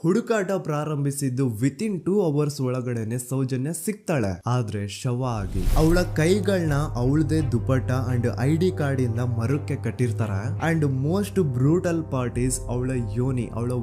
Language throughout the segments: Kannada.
ಹುಡುಕಾಟ ಪ್ರಾರಂಭಿಸಿದ್ದು ವಿತಿನ್ 2 ಅವರ್ಸ್ ಒಳಗಡೆನೆ ಸೌಜನ್ಯ ಸಿಗ್ತಾಳೆ. ಆದ್ರೆ ಶವ ಆಗಿ ಅವಳ ಕೈಗಳನ್ನ ಅವಳದೇ ದುಪಟ್ಟ ಅಂಡ್ ID ಕಾರ್ಡ್ ಇಂದ ಮರಕ್ಕೆ ಕಟ್ಟಿರ್ತಾರೆ. And most brutal part is ಅವಳ ಯೋನಿ, ಅವಳ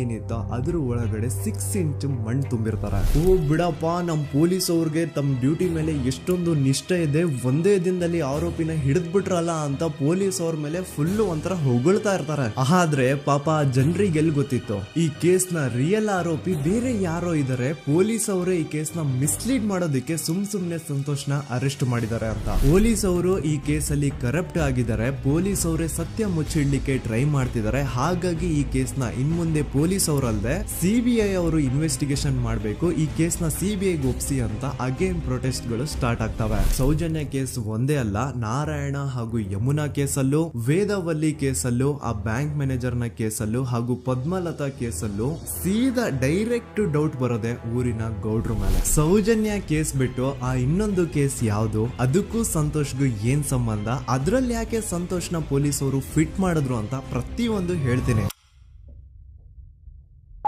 ಏನಿತ್ತು ಅದ್ರ ಒಳಗಡೆ 6 ಇಂಚ್ ಮಣ್ಣು ತುಂಬಿರ್ತಾರೆ. ಓ ಬಿಡಪ್ಪ, ನಮ್ ಪೊಲೀಸ್ ಅವ್ರಿಗೆ ತಮ್ಮ ಡ್ಯೂಟಿ ಮೇಲೆ ಎಷ್ಟೊಂದು ನಿಷ್ಠೆ ಇದೆ, ಒಂದೇ ದಿನದಲ್ಲಿ ಆರೋಪಿನ ಹಿಡಿದ್ಬಿಟ್ರಲ್ಲ ಅಂತ ಪೊಲೀಸ್ ಅವ್ರ ಮೇಲೆ ಫುಲ್ ಒಂಥರ ಹೊಗಳ್ತಾ ಇರ್ತಾರೆ. ಆದ್ರೆ ಪಾಪ ಜನರಿಗೆ ಎಲ್ಲಿ ಗೊತ್ತಿತ್ತು ಈ ಕೇಸ್ ನ ರಿಯಲ್ ಆರೋಪಿ ಬೇರೆ ಯಾರೋ ಇದಾರೆ, ಪೊಲೀಸ್ ಅವರೇ ಈ ಕೇಸ್ ನ ಮಿಸ್ಲೀಡ್ ಮಾಡೋದಕ್ಕೆ ಸುಮ್ನೆ ಸಂತೋಷ್ನ ಅರೆಸ್ಟ್ ಮಾಡಿದ್ದಾರೆ ಅಂತ. ಪೊಲೀಸ್ ಅವರು ಈ ಕೇಸ್ ಅಲ್ಲಿ ಕರಪ್ಟ್ ಆಗಿದ್ದಾರೆ, ಪೊಲೀಸ್ ಅವರೇ ಸತ್ಯ ಮುಚ್ಚಿಡ್ಲಿಕ್ಕೆ ಟ್ರೈ ಮಾಡ್ತಿದ್ದಾರೆ. ಹಾಗಾಗಿ ಈ ಕೇಸ್ ನ ಇನ್ಮುಂದೆ ಪೊಲೀಸ್ ಅವರಲ್ಲದೆ CBI ಅವರು ಇನ್ವೆಸ್ಟಿಗೇಷನ್ ಮಾಡಬೇಕು, ಈ ಕೇಸ್ ನ CBI ಒಪ್ಸಿ ಅಂತ ಅಗೇನ್ ಪ್ರೊಟೆಸ್ಟ್ ಗಳು ಸ್ಟಾರ್ಟ್ ಆಗ್ತವೆ. ಸೌಜನ್ಯ ಕೇಸ್ ಒಂದೇ ಅಲ್ಲ, ನಾರಾಯಣ ಹಾಗೂ ಯಮುನಾ ಕೇಸಲ್ಲೂ, ವೇದವಲ್ಲಿ ಕೇಸಲ್ಲೂ, ಆ ಬ್ಯಾಂಕ್ ಮ್ಯಾನೇಜರ್ ನ ಕೇಸಲ್ಲೂ ಹಾಗೂ ಪದ್ಮಲತಾ ಕೇಸಲ್ಲೂ ಸೀದಾ ಡೈರೆಕ್ಟ್ ಡೌಟ್ ಬರೋದೆ ಊರಿನ ಗೌಡ್ರ ಮೇಲೆ. ಸೌಜನ್ಯ ಕೇಸ್ ಬಿಟ್ಟು ಆ ಇನ್ನೊಂದು ಕೇಸ್ ಯಾವುದು, ಅದಕ್ಕೂ ಸಂತೋಷ್ಗೂ ಏನ್ ಸಂಬಂಧ, ಅದ್ರಲ್ಲಿ ಯಾಕೆ ಸಂತೋಷ್ನ ಪೊಲೀಸ್ ಅವರು ಫಿಟ್ ಮಾಡಿದ್ರು ಅಂತ ಪ್ರತಿಯೊಂದು ಹೇಳ್ತೀನಿ.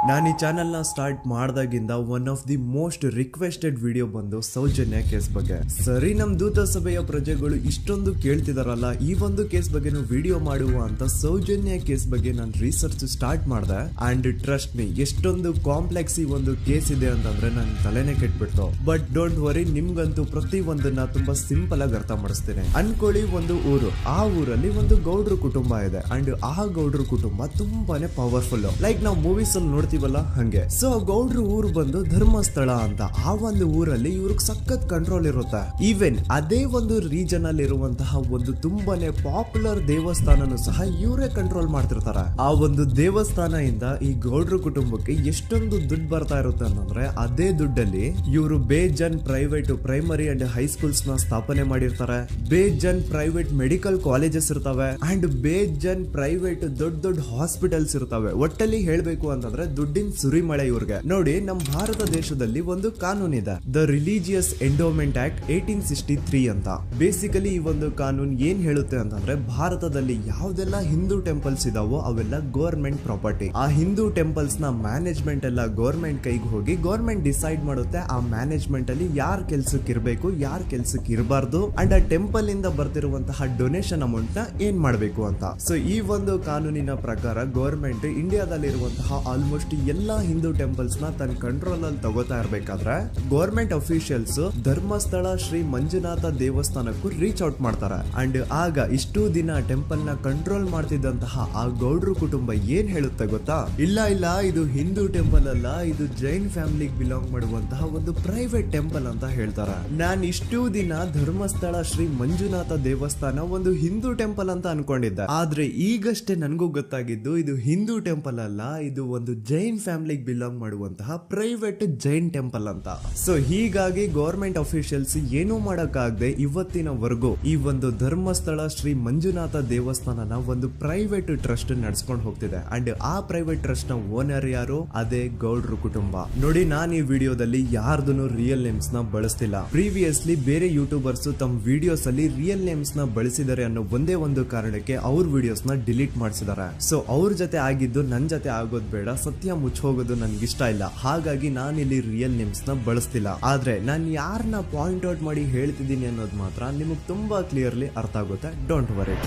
ನಾನು ಈ ಚಾನೆಲ್ ನ ಸ್ಟಾರ್ಟ್ ಮಾಡ್ದಾಗಿಂದ one of the most requested video ಬಂದು ಸೌಜನ್ಯ ಕೇಸ್ ಬಗ್ಗೆ. ಸರಿ, ನಮ್ ದೂತ ಸಭೆಯ ಪ್ರಜೆಗಳು ಇಷ್ಟೊಂದು ಕೇಳ್ತಿದಾರಲ್ಲ, ಈ ಒಂದು ಕೇಸ್ ಬಗ್ಗೆ ವಿಡಿಯೋ ಮಾಡುವ ಅಂತ ಸೌಜನ್ಯ ಕೇಸ್ ಬಗ್ಗೆ ನಾನು ರಿಸರ್ಚ್ ಸ್ಟಾರ್ಟ್ ಮಾಡಿದೆ. ಅಂಡ್ ಟ್ರಸ್ಟ್ ಮೀ, ಎಷ್ಟೊಂದು ಕಾಂಪ್ಲೆಕ್ಸ್ ಈ ಒಂದು ಕೇಸ್ ಇದೆ ಅಂತಂದ್ರೆ ನನ್ ತಲೆನೇ ಕೆಟ್ಬಿಡ್ತು. ಬಟ್ ಡೋಂಟ್ ವರಿ, ನಿಮ್ಗಂತೂ ಪ್ರತಿ ಒಂದನ್ನ ತುಂಬಾ ಸಿಂಪಲ್ ಆಗಿ ಅರ್ಥ ಮಾಡಿಸ್ತೇನೆ. ಅನ್ಕೊಳ್ಳಿ, ಒಂದು ಊರು, ಆ ಊರಲ್ಲಿ ಒಂದು ಗೌಡ್ರ ಕುಟುಂಬ ಇದೆ. ಅಂಡ್ ಆ ಗೌಡ್ರ ಕುಟುಂಬ ತುಂಬಾನೇ ಪವರ್ಫುಲ್, ಲೈಕ್ ನಾವು ಮೂವೀಸ್ ಅಲ್ಲಿ ನೋಡ್ತೀವಲ್ಲ ಹಂಗೆ. ಸೊ ಗೌಡ್ರ ಊರು ಬಂದು ಧರ್ಮಸ್ಥಳ ಅಂತ. ಆ ಒಂದು ಊರಲ್ಲಿ ಇವ್ರಿಗೆ ಸಖತ್ ಕಂಟ್ರೋಲ್ ಇರುತ್ತೆ. ಈವನ್ ಅದೇ ಒಂದು ರೀಜನ್ ಅಲ್ಲಿ ಇರುವಂತಹ ಒಂದು ತುಂಬಾನೇ ಪಾಪ್ಯುಲರ್ ದೇವಸ್ಥಾನನು ಸಹ ಇವರೇ ಕಂಟ್ರೋಲ್ ಮಾಡ್ತಿರ್ತಾರೆ. ಆ ಒಂದು ದೇವಸ್ಥಾನ ಇಂದ ಈ ಗೌಡ್ರ ಕುಟುಂಬಕ್ಕೆ ಎಷ್ಟೊಂದು ದುಡ್ಡು ಬರ್ತಾ ಇರುತ್ತೆ ಅಂತಂದ್ರೆ, ಅದೇ ದುಡ್ಡಲ್ಲಿ ಇವರು ಬೇಜನ್ ಪ್ರೈವೇಟ್ ಪ್ರೈಮರಿ ಅಂಡ್ ಹೈಸ್ಕೂಲ್ಸ್ ನ ಸ್ಥಾಪನೆ ಮಾಡಿರ್ತಾರೆ, ಬೇಜನ್ ಪ್ರೈವೇಟ್ ಮೆಡಿಕಲ್ ಕಾಲೇಜಸ್ ಇರ್ತವೆ, ಅಂಡ್ ಬೇಜನ್ ಪ್ರೈವೇಟ್ ದೊಡ್ಡ ಹಾಸ್ಪಿಟಲ್ಸ್ ಇರ್ತವೆ. ಒಟ್ಟಲ್ಲಿ ಹೇಳ್ಬೇಕು ಅಂತಂದ್ರೆ ದುಡ್ಡಿನ ಸುರಿಮಳೆ ಇವ್ರಿಗೆ. ನೋಡಿ, ನಮ್ಮ ಭಾರತ ದೇಶದಲ್ಲಿ ಒಂದು ಕಾನೂನಿದೆ, ದ ರಿಲಿಜಿಯಸ್ ಎಂಡೋಮೆಂಟ್ ಆಕ್ಟ್ 1863 ಅಂತ. ಬೇಸಿಕಲಿ ಈ ಒಂದು ಕಾನೂನು ಏನ್ ಹೇಳುತ್ತೆ ಅಂತಂದ್ರೆ, ಭಾರತದಲ್ಲಿ ಯಾವ್ದೆಲ್ಲ ಹಿಂದೂ ಟೆಂಪಲ್ಸ್ ಇದಾವೋ ಅವೆಲ್ಲ ಗವರ್ಮೆಂಟ್ ಪ್ರಾಪರ್ಟಿ. ಆ ಹಿಂದೂ ಟೆಂಪಲ್ಸ್ ನ ಮ್ಯಾನೇಜ್ಮೆಂಟ್ ಎಲ್ಲ ಗವರ್ಮೆಂಟ್ ಕೈಗೆ ಹೋಗಿ ಗವರ್ಮೆಂಟ್ ಡಿಸೈಡ್ ಮಾಡುತ್ತೆ ಆ ಮ್ಯಾನೇಜ್ಮೆಂಟ್ ಅಲ್ಲಿ ಯಾರ್ ಕೆಲ್ಸಕ್ಕೆ ಇರಬೇಕು, ಯಾರ್ ಕೆಲ್ಸಕ್ಕೆ ಇರಬಾರ್ದು, ಅಂಡ್ ಆ ಟೆಂಪಲ್ ಇಂದ ಬರ್ತಿರುವಂತಹ ಡೊನೇಷನ್ ಅಮೌಂಟ್ ನ ಏನ್ ಮಾಡಬೇಕು ಅಂತ. ಸೊ ಈ ಒಂದು ಕಾನೂನಿನ ಪ್ರಕಾರ ಗವರ್ಮೆಂಟ್ ಇಂಡಿಯಾದಲ್ಲಿ ಇರುವಂತಹ ಆಲ್ಮೋಸ್ಟ್ ಎಲ್ಲಾ ಹಿಂದೂ ಟೆಂಪಲ್ಸ್ ನ ತನ್ನ ಕಂಟ್ರೋಲ್ ಅಲ್ಲಿ ತಗೋತಾ ಇರ್ಬೇಕಾದ್ರೆ ಗವರ್ಮೆಂಟ್ ಅಫಿಷಿಯಲ್ಸ್ ಧರ್ಮಸ್ಥಳ ಶ್ರೀ ಮಂಜುನಾಥ ದೇವಸ್ಥಾನಕ್ಕೂ ರೀಚ್ ಔಟ್ ಮಾಡ್ತಾರೆ. ಅಂಡ್ ಆಗ ಇಷ್ಟು ದಿನ ಟೆಂಪಲ್ ನ ಕಂಟ್ರೋಲ್ ಮಾಡ್ತಿದ್ದಂತಹ ಆ ಗೌಡ್ರ ಕುಟುಂಬ ಏನ್ ಹೇಳುತ್ತೆ ಗೊತ್ತಾ, ಇಲ್ಲ ಇದು ಹಿಂದೂ ಟೆಂಪಲ್ ಅಲ್ಲ, ಇದು ಜೈನ್ ಫ್ಯಾಮಿಲಿಗೆ ಬಿಲಾಂಗ್ ಮಾಡುವಂತಹ ಒಂದು ಪ್ರೈವೇಟ್ ಟೆಂಪಲ್ ಅಂತ ಹೇಳ್ತಾರೆ. ನಾನು ಇಷ್ಟು ದಿನ ಧರ್ಮಸ್ಥಳ ಶ್ರೀ ಮಂಜುನಾಥ ದೇವಸ್ಥಾನ ಒಂದು ಹಿಂದೂ ಟೆಂಪಲ್ ಅಂತ ಅನ್ಕೊಂಡಿದ್ದೆ. ಆದ್ರೆ ಈಗಷ್ಟೇ ನನಗೂ ಗೊತ್ತಾಗಿದ್ದು ಇದು ಹಿಂದೂ ಟೆಂಪಲ್ ಅಲ್ಲ, ಇದು ಒಂದು ಜೈನ್ ಫ್ಯಾಮಿಲಿಗೆ ಬಿಲಾಂಗ್ ಮಾಡುವಂತಹ ಪ್ರೈವೇಟ್ ಜೈನ್ ಟೆಂಪಲ್ ಅಂತ. ಸೊ ಹೀಗಾಗಿ ಗವರ್ಮೆಂಟ್ ಅಫಿಷಿಯಲ್ಸ್ ಏನೂ ಮಾಡಕ್ಕಾಗದೆ ಇವತ್ತಿನವರೆಗೂ ಈ ಒಂದು ಧರ್ಮಸ್ಥಳ ಶ್ರೀ ಮಂಜುನಾಥ ದೇವಸ್ಥಾನನ ಒಂದು ಪ್ರೈವೇಟ್ ಟ್ರಸ್ಟ್ ನಡೆಸ್ಕೊಂಡು ಹೋಗ್ತಿದೆ. ಅಂಡ್ ಆ ಪ್ರೈವೇಟ್ ಟ್ರಸ್ಟ್ ನ ಓನರ್ ಯಾರು, ಅದೇ ಗೌಡ್ರ ಕುಟುಂಬ. ನೋಡಿ, ನಾನು ಈ ವಿಡಿಯೋದಲ್ಲಿ ಯಾರ್ದು ರಿಯಲ್ ನೇಮ್ಸ್ ನ ಬಳಸ್ತಿಲ್ಲ. ಪ್ರೀವಿಯಸ್ಲಿ ಬೇರೆ ಯೂಟ್ಯೂಬರ್ಸ್ ತಮ್ಮ ವಿಡಿಯೋಸ್ ಅಲ್ಲಿ ರಿಯಲ್ ನೇಮ್ಸ್ ನ ಬಳಸಿದ್ದಾರೆ ಅನ್ನೋ ಒಂದೇ ಒಂದು ಕಾರಣಕ್ಕೆ ಅವ್ರ ವಿಡಿಯೋಸ್ ನ ಡಿಲೀಟ್ ಮಾಡಿಸಿದ್ದಾರೆ. ಸೊ ಅವ್ರ ಜೊತೆ ಆಗಿದ್ದು ನನ್ ಜೊತೆ ಆಗೋದ್ ಬೇಡ, ಸತ್ಯ ಮುಚ್ಚೋಗೋದು ನನ್ಗೆ ಇಷ್ಟ ಇಲ್ಲ. ಹಾಗಾಗಿ ನಾನು ಇಲ್ಲಿ ರಿಯಲ್ ನೇಮ್ಸ್ ನ ಬಳಸ್ತಿಲ್ಲ. ಆದ್ರೆ ನಾನು ಯಾರನ್ನ ಪಾಯಿಂಟ್ ಔಟ್ ಮಾಡಿ ಹೇಳ್ತಿದ್ದೀನಿ ಅನ್ನೋದು ಮಾತ್ರ ನಿಮಗೆ ತುಂಬಾ ಕ್ಲಿಯರ್ಲಿ ಅರ್ಥ ಆಗುತ್ತೆ. Don't worry.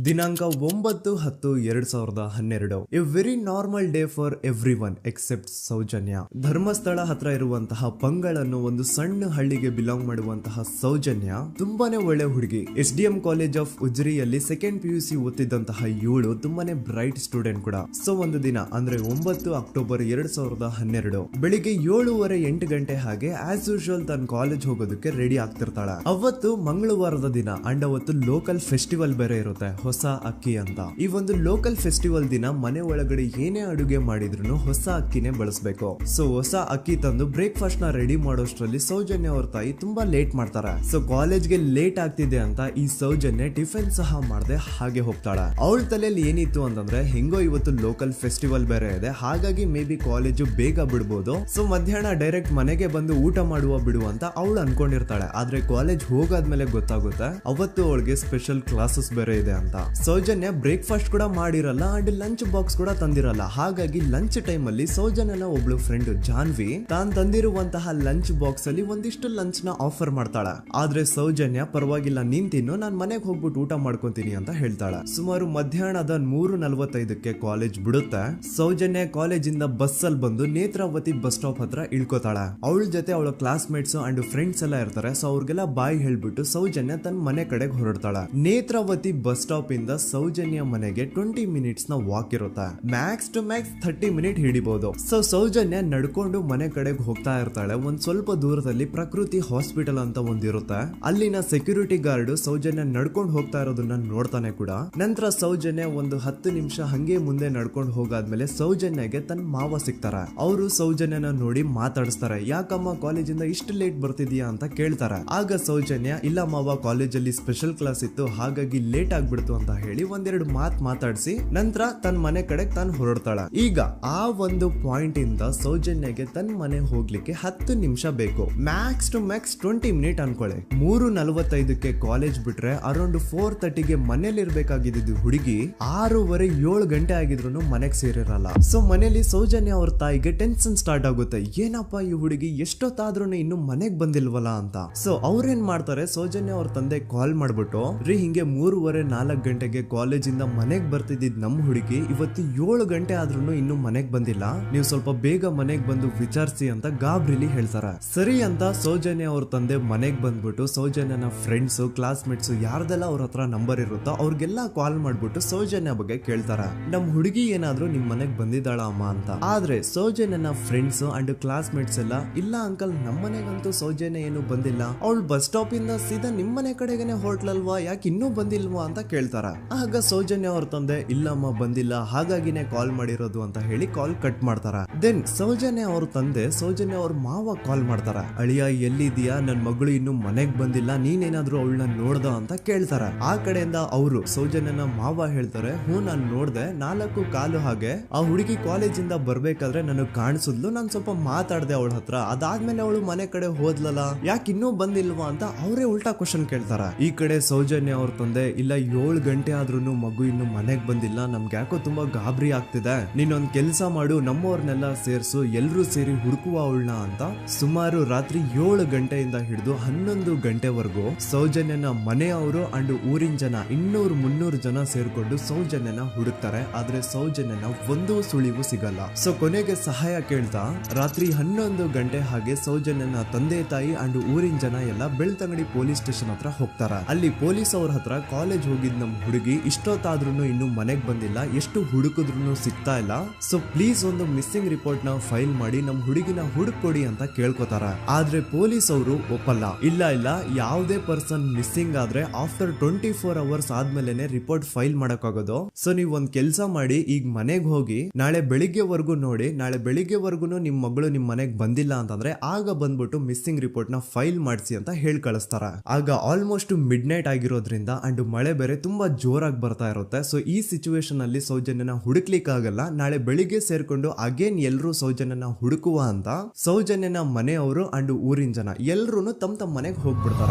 ದಿನಾಂಕ 9/10/2012. A very normal day for everyone except Soujanya. Dharmasthala ಹತ್ರ ಇರುವಂತಹ ಪಂಗಳ್ ಅನ್ನೋ ಒಂದು ಸಣ್ಣ ಹಳ್ಳಿಗೆ ಬಿಲಾಂಗ್ ಮಾಡುವಂತಹ ಸೌಜನ್ಯ ತುಂಬಾನೇ ಒಳ್ಳೆ ಹುಡುಗಿ. SDM ಕಾಲೇಜ್ ಆಫ್ ಉಜ್ರಿಯಲ್ಲಿ 2nd PUC ಓದ್ತಿದ್ದಂತಹ ಇವಳು ತುಂಬಾನೇ ಬ್ರೈಟ್ ಸ್ಟೂಡೆಂಟ್ ಕೂಡ. ಸೊ ಒಂದು ದಿನ ಅಂದ್ರೆ 9 ಅಕ್ಟೋಬರ್ 2012 ಬೆಳಿಗ್ಗೆ 7:30-8 ಗಂಟೆ ಹಾಗೆ ಆಸ್ ಯೂಶುವಲ್ ತನ್ನ ಕಾಲೇಜ್ ಹೋಗೋದಕ್ಕೆ ರೆಡಿ ಆಗ್ತಿರ್ತಾಳೆ. ಅವತ್ತು ಮಂಗಳವಾರದ ದಿನ ಅಂಡ್ ಅವತ್ತು ಲೋಕಲ್ ಫೆಸ್ಟಿವಲ್ ಬೇರೆ ಇರುತ್ತೆ, ಹೊಸ ಅಕ್ಕಿ ಅಂತ. ಈ ಒಂದು ಲೋಕಲ್ ಫೆಸ್ಟಿವಲ್ ದಿನ ಮನೆ ಒಳಗಡೆ ಏನೇ ಅಡುಗೆ ಮಾಡಿದ್ರು ಹೊಸ ಅಕ್ಕಿನೇ ಬಳಸಬೇಕು. ಸೊ ಹೊಸ ಅಕ್ಕಿ ತಂದು ಬ್ರೇಕ್ಫಾಸ್ಟ್ ನ ರೆಡಿ ಮಾಡೋಷ್ಟ್ರಲ್ಲಿ ಸೌಜನ್ಯ ಅವ್ರ ತಾಯಿ ತುಂಬಾ ಲೇಟ್ ಮಾಡ್ತಾರೆ. ಸೊ ಕಾಲೇಜ್ಗೆ ಲೇಟ್ ಆಗ್ತಿದೆ ಅಂತ ಈ ಸೌಜನ್ಯ ಟಿಫಿನ್ ಸಹ ಮಾಡದೆ ಹಾಗೆ ಹೋಗ್ತಾಳೆ. ಅವಳ ತಲೆಯಲ್ಲಿ ಏನಿತ್ತು ಅಂತಂದ್ರೆ, ಹೆಂಗೋ ಇವತ್ತು ಲೋಕಲ್ ಫೆಸ್ಟಿವಲ್ ಬೇರೆ ಇದೆ, ಹಾಗಾಗಿ ಮೇ ಬಿ ಕಾಲೇಜು ಬೇಗ ಬಿಡ್ಬೋದು, ಸೊ ಮಧ್ಯಾಹ್ನ ಡೈರೆಕ್ಟ್ ಮನೆಗೆ ಬಂದು ಊಟ ಮಾಡುವ ಬಿಡು ಅಂತ ಅವಳು ಅನ್ಕೊಂಡಿರ್ತಾಳೆ. ಆದ್ರೆ ಕಾಲೇಜ್ ಹೋಗಾದ್ಮೇಲೆ ಗೊತ್ತಾಗುತ್ತೆ ಅವತ್ತು ಅವಳಿಗೆ ಸ್ಪೆಷಲ್ ಕ್ಲಾಸಸ್ ಬೇರೆ ಇದೆ ಅಂತ. ಸೌಜನ್ಯ ಬ್ರೇಕ್ಫಾಸ್ಟ್ ಕೂಡ ಮಾಡಿರಲ್ಲ ಅಂಡ್ ಲಂಚ್ ಬಾಕ್ಸ್ ಕೂಡ ತಂದಿರಲ್ಲ. ಹಾಗಾಗಿ ಲಂಚ್ ಟೈಮ್ ಅಲ್ಲಿ ಸೌಜನ್ಯನ ಒಬ್ಳು ಫ್ರೆಂಡ್ ಜಾನ್ವಿ ತಾನ್ ತಂದಿರುವಂತಹ ಲಂಚ್ ಬಾಕ್ಸ್ ಅಲ್ಲಿ ಒಂದಿಷ್ಟು ಲಂಚ್ ನ ಆಫರ್ ಮಾಡ್ತಾಳ. ಆದ್ರೆ ಸೌಜನ್ಯ ಪರವಾಗಿಲ್ಲ ನೀನ್ ತಿನ್ನು, ನಾನ್ ಮನೆಗೆ ಹೋಗ್ಬಿಟ್ಟು ಊಟ ಮಾಡ್ಕೊಂತೀನಿ ಅಂತ ಹೇಳ್ತಾಳ. ಸುಮಾರು ಮಧ್ಯಾಹ್ನದ 3:45ಕ್ಕೆ ಕಾಲೇಜ್ ಬಿಡುತ್ತೆ. ಸೌಜನ್ಯ ಕಾಲೇಜ್ ಇಂದ ಬಸ್ ಅಲ್ಲಿ ಬಂದು ನೇತ್ರಾವತಿ ಬಸ್ ಸ್ಟಾಪ್ ಹತ್ರ ಇಳ್ಕೋತಾಳ. ಅವಳ ಜೊತೆ ಅವಳ ಕ್ಲಾಸ್ ಮೇಟ್ಸ್ ಅಂಡ್ ಫ್ರೆಂಡ್ಸ್ ಎಲ್ಲ ಇರ್ತಾರೆ. ಸೊ ಅವ್ರಿಗೆಲ್ಲ ಬಾಯ್ ಹೇಳ್ಬಿಟ್ಟು ಸೌಜನ್ಯ ತನ್ನ ಮನೆ ಕಡೆಗೆ ಹೊರಡ್ತಾಳ. ನೇತ್ರಾವತಿ ಬಸ್ ಸ್ಟಾಪ್ ಇಂದ ಸೌಜನ್ಯ ಮನೆಗೆ 20 ಮಿನಿಟ್ಸ್ ನ ವಾಕ್ ಇರುತ್ತೆ. ಮ್ಯಾಕ್ಸ್ ಟು ಮ್ಯಾಕ್ಸ್ 30 ಮಿನಿಟ್ ಹಿಡಿಬಹುದು. ಸೊ ಸೌಜನ್ಯ ನಡ್ಕೊಂಡು ಮನೆ ಕಡೆಗೆ ಹೋಗ್ತಾ ಇರ್ತಾಳೆ. ಒಂದ್ ಸ್ವಲ್ಪ ದೂರದಲ್ಲಿ ಪ್ರಕೃತಿ ಹಾಸ್ಪಿಟಲ್ ಅಂತ ಒಂದಿರುತ್ತೆ. ಅಲ್ಲಿನ ಸೆಕ್ಯೂರಿಟಿ ಗಾರ್ಡ್ ಸೌಜನ್ಯ ನಡ್ಕೊಂಡು ಹೋಗ್ತಾ ಇರೋದನ್ನ ನೋಡ್ತಾನೆ ಕೂಡ. ನಂತರ ಸೌಜನ್ಯ ಒಂದು 10 ನಿಮಿಷ ಹಂಗೆ ಮುಂದೆ ನಡ್ಕೊಂಡು ಹೋಗಾದ್ಮೇಲೆ ಸೌಜನ್ಯಗೆ ತನ್ನ ಮಾವ ಸಿಗ್ತಾರ. ಅವರು ಸೌಜನ್ಯನ ನೋಡಿ ಮಾತಾಡಿಸ್ತಾರೆ. ಯಾಕಮ್ಮ ಕಾಲೇಜಿಂದ ಇಷ್ಟು ಲೇಟ್ ಬರ್ತಿದ್ಯಾ ಅಂತ ಕೇಳ್ತಾರೆ. ಆಗ ಸೌಜನ್ಯ ಇಲ್ಲ ಮಾವ, ಕಾಲೇಜಲ್ಲಿ ಸ್ಪೆಷಲ್ ಕ್ಲಾಸ್ ಇತ್ತು ಹಾಗಾಗಿ ಲೇಟ್ ಆಗ್ಬಿಡ್ತು ಅಂತ ಹೇಳಿ ಒಂದೆರಡು ಮಾತಾಡಿಸಿ ನಂತರ ತನ್ನ ಮನೆ ಕಡೆ ತಾನು ಹೊರಡ್ತಾಳ. ಈಗ ಆ ಒಂದು ಪಾಯಿಂಟ್ ಇಂದ ಸೌಜನ್ಯಗೆ ತನ್ನ ಮನೆ ಹೋಗ್ಲಿಕ್ಕೆ 10 ನಿಮಿಷ ಬೇಕು. ಮ್ಯಾಕ್ಸ್ ಟು ಮ್ಯಾಕ್ಸ್ 20 ಮಿನಿಟ್ ಅನ್ಕೊಳ್ಳಿ. 3:45ಕ್ಕೆ ಕಾಲೇಜ್ ಬಿಟ್ರೆ ಅರೌಂಡ್ 4:30ಗೆ ಮನೇಲಿ ಇರ್ಬೇಕಾಗಿದ್ದು ಹುಡುಗಿ 6:30-7 ಗಂಟೆ ಆಗಿದ್ರು ಮನೆಗೆ ಸೇರಿರಲ್ಲ. ಸೊ ಮನೇಲಿ ಸೌಜನ್ಯ ಅವ್ರ ತಾಯಿಗೆ ಟೆನ್ಷನ್ ಸ್ಟಾರ್ಟ್ ಆಗುತ್ತೆ. ಏನಪ್ಪಾ ಈ ಹುಡುಗಿ ಎಷ್ಟೊತ್ತಾದ್ರೂ ಇನ್ನು ಮನೆಗ್ ಬಂದಿಲ್ವಲ್ಲ ಅಂತ. ಸೊ ಅವ್ರೇನ್ ಮಾಡ್ತಾರೆ, ಸೌಜನ್ಯ ಅವ್ರ ತಂದೆ ಕಾಲ್ ಮಾಡ್ಬಿಟ್ಟು ರೀ ಹಿಂಗೆ 3:30-4 ಗಂಟೆಗೆ ಕಾಲೇಜ್ ಇಂದ ಮನೆಗ್ ಬರ್ತಿದ್ದಿದ್ ನಮ್ ಹುಡುಗಿ ಇವತ್ತು 7 ಗಂಟೆ ಆದ್ರೂ ಇನ್ನು ಮನೆಗ್ ಬಂದಿಲ್ಲ, ನೀವು ಸ್ವಲ್ಪ ಬೇಗ ಮನೆಗ್ ಬಂದು ವಿಚಾರಿಸಿ ಅಂತ ಗಾಬ್ರಿಲಿ ಹೇಳ್ತಾರ. ಸರಿ ಅಂತ ಸೌಜನ್ಯ ಅವ್ರ ತಂದೆ ಮನೆಗ್ ಬಂದ್ಬಿಟ್ಟು ಸೌಜನ್ಯನ ಫ್ರೆಂಡ್ಸ್ ಕ್ಲಾಸ್ ಮೇಟ್ಸ್ ಯಾರ್ದೆಲ್ಲ ಅವ್ರ ಹತ್ರ ನಂಬರ್ ಇರುತ್ತೋ ಅವ್ರಿಗೆಲ್ಲ ಕಾಲ್ ಮಾಡ್ಬಿಟ್ಟು ಸೌಜನ್ಯ ಬಗ್ಗೆ ಕೇಳ್ತಾರ. ನಮ್ ಹುಡುಗಿ ಏನಾದ್ರು ನಿಮ್ ಮನೆಗ್ ಬಂದಿದ್ದಾಳ ಅಮ್ಮ ಅಂತ. ಆದ್ರೆ ಸೌಜನ್ಯನ ಫ್ರೆಂಡ್ಸ್ ಅಂಡ್ ಕ್ಲಾಸ್ ಮೇಟ್ಸ್ ಎಲ್ಲ ಇಲ್ಲ ಅಂಕಲ್ ನಮ್ ಮನೆಗಂತೂ ಸೌಜನ್ಯ ಏನು ಬಂದಿಲ್ಲ, ಅವಳು ಬಸ್ ಸ್ಟಾಪ್ ಇಂದ ಸೀದಾ ನಿಮ್ ಮನೆ ಕಡೆಗೇನೆ ಹೊರಟ್ಲಲ್ವಾ, ಯಾಕೆ ಇನ್ನೂ ಬಂದಿಲ್ವಾ ಅಂತ ಕೇಳ್ತಾರ. ಆಗ ಸೌಜನ್ಯ ಅವ್ರ ತಂದೆ ಇಲ್ಲಮ್ಮ ಬಂದಿಲ್ಲ ಹಾಗಾಗಿನೇ ಕಾಲ್ ಮಾಡಿರೋದು ಅಂತ ಹೇಳಿ ಕಾಲ್ ಕಟ್ ಮಾಡ್ತಾರ. ದೆನ್ ಸೌಜನ್ಯ ಅವ್ರ ತಂದೆ ಸೌಜನ್ಯ ಅವ್ರ ಮಾವ ಕಾಲ್ ಮಾಡ್ತಾರ. ಅಳಿಯ ಎಲ್ಲಿದ್ಯಾ, ನನ್ ಮಗಳು ಇನ್ನು ಮನೆಗ್ ಬಂದಿಲ್ಲ, ನೀನೇನಾದ್ರೂ ಅವಳನ್ನ ನೋಡ್ದ ಅಂತ ಕೇಳ್ತಾರ. ಆ ಕಡೆಯಿಂದ ಅವರು ಸೌಜನ್ಯನ ಮಾವ ಹೇಳ್ತಾರೆ, ಹ್ಞೂ ನಾನ್ ನೋಡ್ದೆ, 4 ಕಾಲು ಹಾಗೆ ಆ ಹುಡುಗಿ ಕಾಲೇಜ್ ಇಂದ ಬರ್ಬೇಕಾದ್ರೆ ನನಗ್ ಕಾಣಿಸಿದ್ಲು, ನಾನ್ ಸ್ವಲ್ಪ ಮಾತಾಡ್ದೆ ಅವಳ ಹತ್ರ, ಅದಾದ್ಮೇಲೆ ಅವಳು ಮನೆ ಕಡೆ ಹೋದ್ಲಲ್ಲ, ಯಾಕೆ ಇನ್ನೂ ಬಂದಿಲ್ವಾ ಅಂತ ಅವರೇ ಉಲ್ಟಾ ಕ್ವಶನ್ ಕೇಳ್ತಾರ. ಈ ಕಡೆ ಸೌಜನ್ಯ ಅವ್ರ ತಂದೆ ಇಲ್ಲ 7 ಗಂಟೆ ಆದ್ರೂ ಮಗು ಇನ್ನು ಮನೆಗ್ ಬಂದಿಲ್ಲ, ನಮ್ಗೆ ಯಾಕೋ ತುಂಬಾ ಗಾಬರಿ ಆಗ್ತಿದೆ, ನೀನೊಂದ್ ಕೆಲ್ಸ ಮಾಡು ನಮ್ಮವ್ರನ್ನೆಲ್ಲ ಸೇರ್ಸು ಎಲ್ರೂ ಸೇರಿ ಹುಡುಕುವ ಅವಳನ್ನ ಅಂತ ಸುಮಾರು ರಾತ್ರಿ 7 ಗಂಟೆಯಿಂದ ಹಿಡಿದು 11 ಗಂಟೆವರೆಗೂ ಸೌಜನ್ಯನ ಮನೆಯವರು ಅಂಡ್ ಊರಿನ ಜನ 200-300 ಜನ ಸೇರ್ಕೊಂಡು ಸೌಜನ್ಯನ ಹುಡುಕ್ತಾರೆ. ಆದ್ರೆ ಸೌಜನ್ಯನ ಒಂದು ಸುಳಿವು ಸಿಗಲ್ಲ. ಸೊ ಕೊನೆಗೆ ಸಹಾಯ ಕೇಳ್ತಾ ರಾತ್ರಿ 11 ಗಂಟೆ ಹಾಗೆ ಸೌಜನ್ಯನ ತಂದೆ ತಾಯಿ ಅಂಡ್ ಊರಿನ ಜನ ಎಲ್ಲ ಬೆಳ್ತಂಗಡಿ ಪೊಲೀಸ್ ಸ್ಟೇಷನ್ ಹತ್ರ ಹೋಗ್ತಾರ. ಅಲ್ಲಿ ಪೊಲೀಸ್ ಅವ್ರ ಹತ್ರ ಕಾಲೇಜ್ ಹೋಗಿದ್ ನಮ್ ಹುಡುಗಿ ಇಷ್ಟೊತ್ತಾದ್ರೂ ಇನ್ನು ಮನೆಗ್ ಬಂದಿಲ್ಲ, ಎಷ್ಟು ಹುಡುಕಿದ್ರು ಸಿಗ್ತಾ ಇಲ್ಲ, ಸೊ ಪ್ಲೀಸ್ ಒಂದು ಮಿಸ್ಸಿಂಗ್ ರಿಪೋರ್ಟ್ ನ ಫೈಲ್ ಮಾಡಿ ನಮ್ ಹುಡುಗಿನ ಹುಡುಕೊಡಿ ಅಂತ ಕೇಳ್ಕೊತಾರ. ಆದ್ರೆ ಪೊಲೀಸ್ ಅವರು ಒಪ್ಪಲ್ಲ. ಇಲ್ಲ ಯಾವುದೇ ಪರ್ಸನ್ ಮಿಸ್ಸಿಂಗ್ ಆದ್ರೆ ಆಫ್ಟರ್ 24 ಅವರ್ಸ್ ಆದ್ಮೇಲೆ ರಿಪೋರ್ಟ್ ಫೈಲ್ ಮಾಡಕ್ಕಾಗೋದು. ಸೊ ನೀವ್ ಒಂದ್ ಕೆಲ್ಸ ಮಾಡಿ, ಈಗ ಮನೆಗ್ ಹೋಗಿ ನಾಳೆ ಬೆಳಿಗ್ಗೆವರೆಗೂ ನೋಡಿ, ನಾಳೆ ಬೆಳಿಗ್ಗೆವರೆಗೂ ನಿಮ್ ಮಗಳು ನಿಮ್ ಮನೆಗ್ ಬಂದಿಲ್ಲ ಅಂತಂದ್ರೆ ಆಗ ಬಂದ್ಬಿಟ್ಟು ಮಿಸ್ಸಿಂಗ್ ರಿಪೋರ್ಟ್ ನ ಫೈಲ್ ಮಾಡಿಸಿ ಅಂತ ಹೇಳಿ ಕಳಿಸ್ತಾರ. ಆಗ ಆಲ್ಮೋಸ್ಟ್ ಮಿಡ್ ನೈಟ್ ಆಗಿರೋದ್ರಿಂದ ಅಂಡ್ ಮಳೆ ಬೇರೆ ತುಂಬಾ ಜೋರಾಗಿ ಬರ್ತಾ ಇರುತ್ತೆ. ಸೊ ಈ ಸಿಚುವೇಶನ್ ಅಲ್ಲಿ ಸೌಜನ್ಯನ ಹುಡುಕ್ಲಿಕ್ಕೆ ಆಗಲ್ಲ. ನಾಳೆ ಬೆಳಿಗ್ಗೆ ಸೇರ್ಕೊಂಡು ಅಗೇನ್ ಎಲ್ರು ಸೌಜನ್ಯನ ಹುಡುಕುವ ಅಂತ ಸೌಜನ್ಯನ ಮನೆಯವರು ಅಂಡ್ ಊರಿನ ಜನ ಎಲ್ರು ತಮ್ಮ ಮನೆಗೆ ಹೋಗ್ಬಿಡ್ತಾರ.